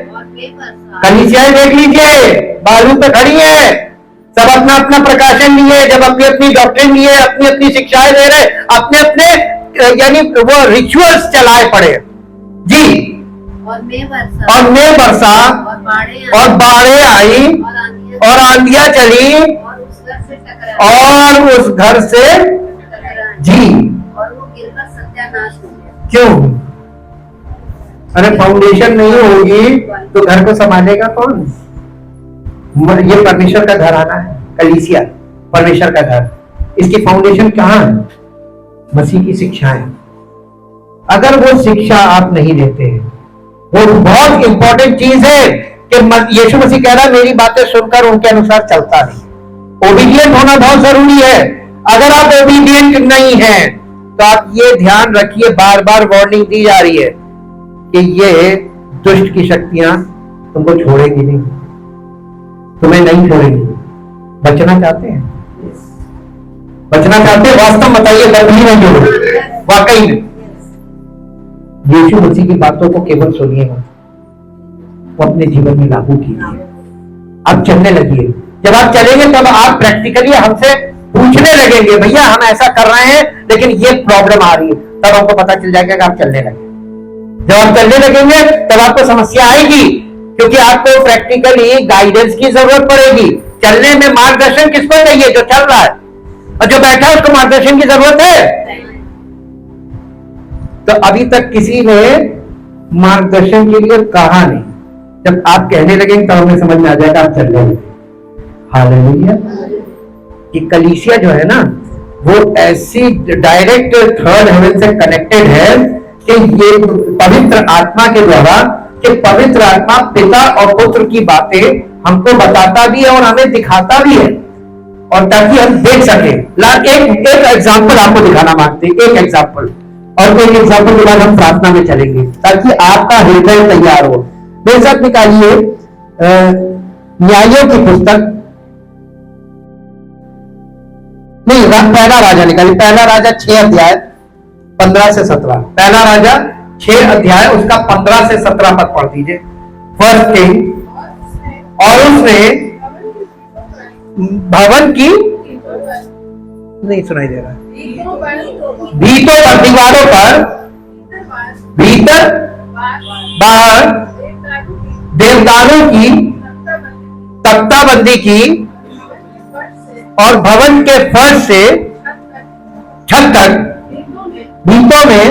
कलीसियाएं देख लीजिए, बाजू पे खड़ी है, सब अपना अपना प्रकाशन लिए, जब अपनी अपनी डॉक्ट्रिन लिए, अपनी अपनी शिक्षाएं दे रहे, अपने अपने यानी वो रिचुअल्स चलाए पड़े जी। और में वर्षा और बाढ़ें आई और आंधियां चली और उस घर से जी, क्यों? अरे फाउंडेशन नहीं होगी तो घर को संभालेगा कौन? ये परमेश्वर का घर आना है, कलीसिया परमेश्वर का घर। इसकी फाउंडेशन कहाँ है? मसीह की शिक्षाएं। अगर वो शिक्षा आप नहीं देते हैं, वो बहुत इंपॉर्टेंट चीज है कि यीशु मसीह कह रहा है मेरी बातें सुनकर उनके अनुसार चलता नहीं। ओबीडियंट होना बहुत जरूरी है। अगर आप ओबीडियंट नहीं हैं तो आप ये ध्यान रखिए, बार बार वार्निंग दी जा रही है कि ये दुष्ट की शक्तियां तुमको छोड़ेगी नहीं, तुम्हें नहीं छोड़ेगी। बचना चाहते हैं? बचना चाहते हैं? वास्तव बताइए, बदली में जोड़ो, वाकई में यीशु मसीह की बातों को केवल सुनिएगा, वो अपने जीवन में लागू कीजिए। आप चलने लगिए। जब आप चलेंगे तब आप प्रैक्टिकली हमसे पूछने लगेंगे, भैया हम ऐसा कर रहे हैं लेकिन ये प्रॉब्लम आ रही है, तब आपको पता चल जाएगा कि आप चलने लगे। जब आप चलने लगेंगे तब आपको समस्या आएगी, क्योंकि आपको प्रैक्टिकली गाइडेंस की जरूरत पड़ेगी। चलने में मार्गदर्शन किसको चाहिए? जो चल रहा है, और जो बैठा है उसको मार्गदर्शन की जरूरत है। तो अभी तक किसी ने मार्गदर्शन के लिए कहा नहीं। जब आप कहने लगेंगे तो हमें समझ में आ जाएगा आप चल रहे हैं। हालेलुया। कि कलीसिया जो है ना, वो ऐसी डायरेक्ट थर्ड हेवन से कनेक्टेड है कि ये पवित्र आत्मा के द्वारा, कि पवित्र आत्मा पिता और पुत्र की बातें हमको बताता भी है और हमें दिखाता भी है, और ताकि हम देख सके। एक एग्जाम्पल आपको दिखाना मांगते हैं, एक एग्जाम्पल, और एक एग्जाम्पल के बाद हम प्रार्थना में चलेंगे ताकि आपका हृदय तैयार हो। मेरे साथ निकालिए न्यायों की पुस्तक, नहीं पहला राजा निकालिए, पहला राजा 6 अध्याय 15 से 17। पहला राजा 6 अध्याय उसका 15 से 17 तक पढ़ दीजिए। First king. और उसने भवन की, नहीं सुनाई दे रहा, भीतों पर, दीवारों पर, भीतर बाहर देवदारों की तख्ताबंदी की, और भवन के फर्श से छत तक, भीतों में,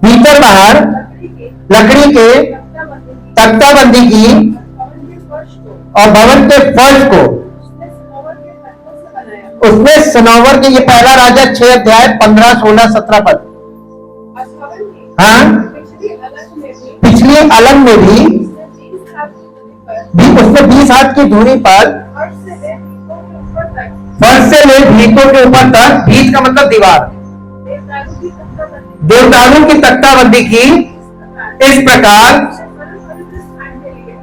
भीतर बाहर लकड़ी के तख्ताबंदी की, और भवन के फर्श को उसने सनोवर के, ये पहला राजा 6 अध्याय 15, 16, 17 पद। हाँ, पिछली अलग में भी उसने 20 हाथ की दूरी पर फर्श से ले भीतों के ऊपर तक, भीत का मतलब दीवार, देवदारों की तख्ताबंदी की इस प्रकार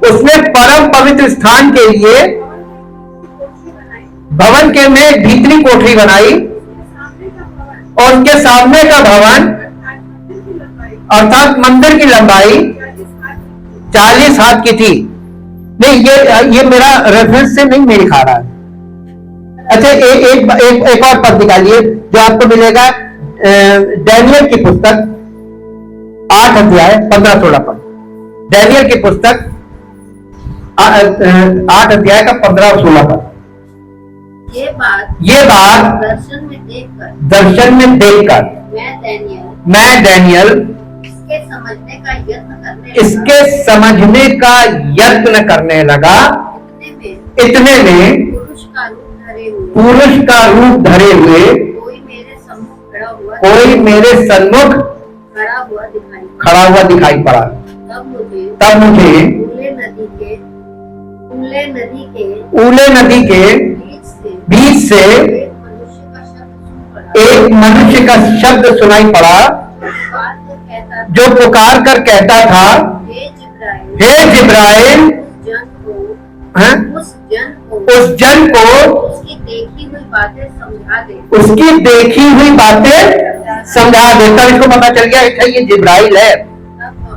उसने परम पवित्र स्थान के लिए भवन के में एक भीतरी कोठरी बनाई और उसके सामने का भवन अर्थात मंदिर की लंबाई 40 हाथ की थी। नहीं, ये मेरा रेफरेंस से नहीं मेल खा रहा है। अच्छा, एक और पद निकालिए जो आपको मिलेगा डैनियल की पुस्तक 8 अध्याय 15-16 पद। डैनियल की पुस्तक 8 अध्याय का 15 और 16 पद। ये बात दर्शन में देखकर मैं डैनियल इसके समझने का यत्न करने लगा। इतने में पुरुष का रूप धरे हुए कोई मेरे सन्मुख खड़ा हुआ दिखाई पड़ा। तब मुझे ऊले नदी के बीच से एक मनुष्य का शब्द सुनाई पड़ा जो पुकार कर कहता था, हे जिब्राइल, उस जन को उसकी देखी हुई बातें समझा दे। तब इसको पता चल गया अच्छा ये जिब्राइल है।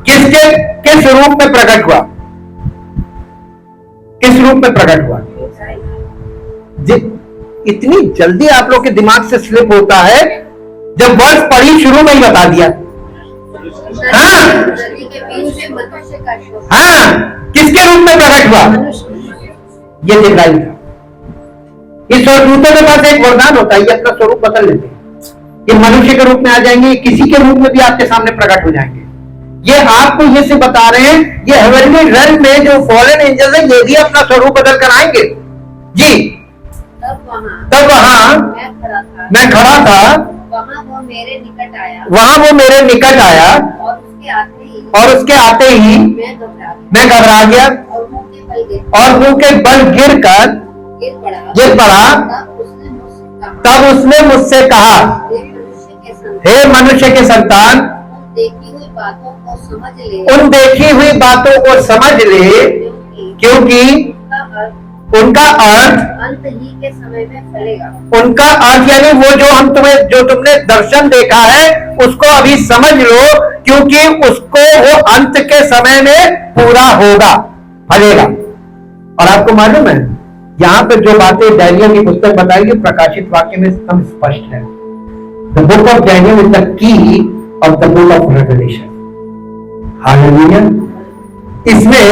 किस रूप में प्रकट हुआ? किस रूप में प्रकट हुआ? इतनी जल्दी आप लोग के दिमाग से स्लिप होता है जब वर्ष पढ़ी शुरू में ही बता दिया। हाँ, किसके रूप में प्रकट हुआ? ये जिब्राइल था। इस स्वर्गदूतों के पास एक वरदान होता है, ये अपना स्वरूप बदल लेते हैं। ये मनुष्य के रूप में आ जाएंगे, किसी के रूप में भी आपके सामने प्रकट हो जाएंगे। ये आपको ये से बता रहे हैं, ये हेवनली रेल्म में जो फॉरेन एंजल्स है ये भी अपना स्वरूप बदल कर आएंगे जी। तब वहां मैं खड़ा था, वहां वो मेरे निकट आया और उसके आते ही मैं घबरा गया और मुंह के बल गिर पड़ा। तब उसने मुझसे कहा, हे मनुष्य के संतान, उन देखी हुई बातों को समझ ले, क्योंकि उनका अर्थ अंत ही के समय में फलेगा। उनका अर्थ यानी वो जो तुमने दर्शन देखा है उसको अभी समझ लो, क्योंकि उसको वो अंत के समय में पूरा होगा, फलेगा। और आपको मालूम है यहाँ पे जो बातें डैनियल की पुस्तक बताएगी प्रकाशित वाक्य में एकदम स्पष्ट है। The book of Daniel is the key of the book of revelation. Hallelujah. इसमें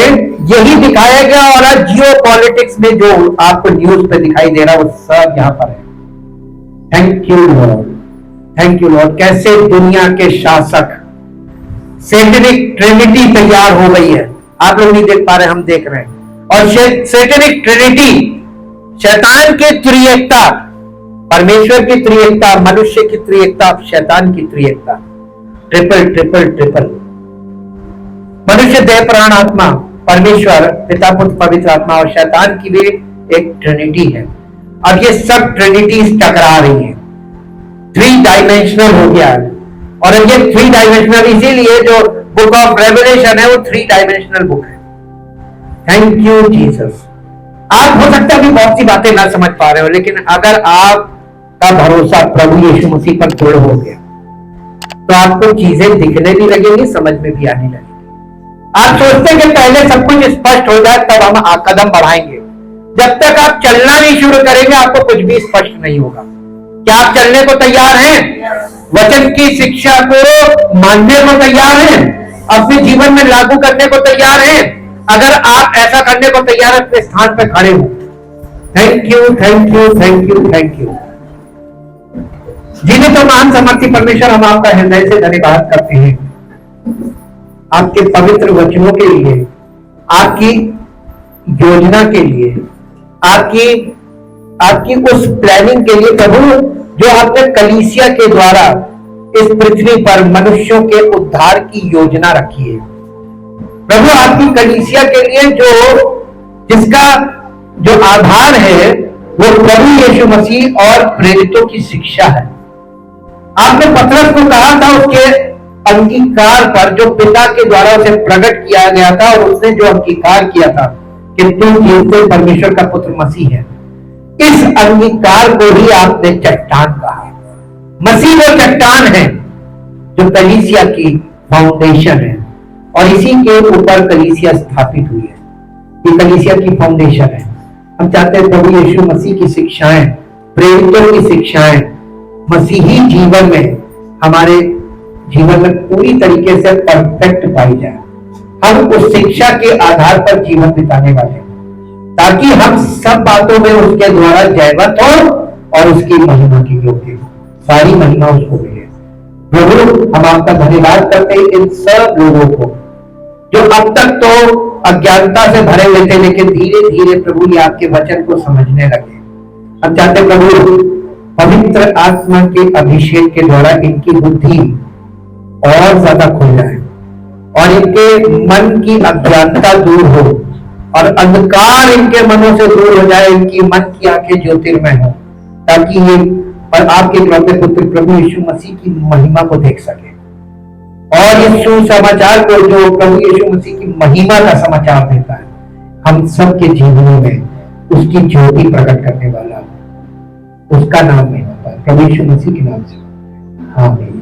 यही दिखाया गया और जियो पॉलिटिक्स में जो आपको न्यूज पे दिखाई दे रहा है वो सब यहां पर है। Thank you Lord, thank you Lord. कैसे दुनिया के शासक सैटेनिक ट्रिनिटी तैयार हो गई है। आप लोग नहीं देख पा रहे, हम देख रहे हैं। और सैटेनिक ट्रिनिटी, शैतान की त्रिएकता, परमेश्वर की त्रिएकता, मनुष्य की त्रिएकता, शैतान की त्रिएकता, ट्रिपल ट्रिपल ट्रिपल। मनुष्य देह प्राण आत्मा, परमेश्वर पिता पुत्र पवित्र आत्मा और शैतान की भी एक ट्रिनिटी है। अब ये सब ट्रिनिटीज टकरा रही है, 3 डायमेंशनल हो गया है। और ये 3 डायमेंशनल इसीलिए जो बुक ऑफ रेवलेशन है वो 3 डायमेंशनल बुक है। Thank you Jesus. आप हो सकता है अभी बहुत सी बातें ना समझ पा रहे हो, लेकिन अगर आपका भरोसा प्रभु यीशु मसीह पर दृढ़ हो गया तो आपको चीजें दिखने भी लगेंगी, समझ में भी आने लगेगी। आप सोचते हैं कि पहले सब कुछ स्पष्ट हो जाए तब हम कदम बढ़ाएंगे। जब तक आप चलना नहीं शुरू करेंगे आपको कुछ भी स्पष्ट नहीं होगा। क्या आप चलने को तैयार हैं? वचन की शिक्षा को मानने को तैयार हैं? अपने जीवन में लागू करने को तैयार हैं? अगर आप ऐसा करने को तैयार हैं अपने स्थान पर खड़े हो। Thank you, thank you, thank you, thank you. जिन्हें तो महान समर्थी परमेश्वर, हम आपका हृदय से धन्यवाद करते हैं आपके पवित्र वचनों के लिए, आपकी योजना के लिए, आपकी उस प्लानिंग के लिए प्रभु, जो आपने कलीसिया के द्वारा इस पृथ्वी पर मनुष्यों के उद्धार की योजना रखी है। प्रभु आपकी कलीसिया के लिए जिसका जो आधार है वो प्रभु यीशु मसीह और प्रेरितों की शिक्षा है। आपने पतरस को कहा था उसके अंगीकार पर जो पिता के द्वारा उसे प्रकट किया गया था, और उसने जो अंगीकार किया था कि तू यीशु परमेश्वर का पुत्र मसीह है, इस अंगीकार को ही आपने चट्टान कहा। मसीह वो चट्टान है जो कलीसिया की फाउंडेशन है, और इसी के ऊपर कलीसिया स्थापित हुई है। ये कलीसिया की फाउंडेशन है। हम चाहते हैं प्रभु यीशु मसीह की शिक्षाएं, प्रेरितों की शिक्षाएं मसीही जीवन में, हमारे जीवन में पूरी तरीके से परफेक्ट पाई जाए। हम उस शिक्षा के आधार पर जीवन बिताने वाले हैं, ताकि हम सब बातों में उसके द्वारा जयवंत हो और उसकी महिमा की योग्य हो, सारी महिमा उसको मिले। प्रभु, हम आपका धन्यवाद करते हैं इन सब लोगों को जो अब तक तो अज्ञानता से भरे हुए थे, लेकिन धीरे धीरे प्रभु ये आपके वचन को समझने लगे। हम चाहते हैं प्रभु, पवित्र आत्मा के अभिषेक के द्वारा इनकी बुद्धि और ज्यादा खुल जाए, और इनके मन की अज्ञानता दूर हो, और अंधकार इनके मनों से दूर हो जाए, इनकी मन की आंखें ज्योतिर्मय हो, ताकि ये और आपके इकलौते पुत्र प्रभु यीशु मसीह की महिमा को देख सके, और इस सुसमाचार को जो प्रभु यीशु मसीह की महिमा का समाचार देता है, हम सबके जीवनों में उसकी ज्योति प्रकट करने वाला, उसका नाम है प्रभु यीशु मसीह के नाम से, आमीन।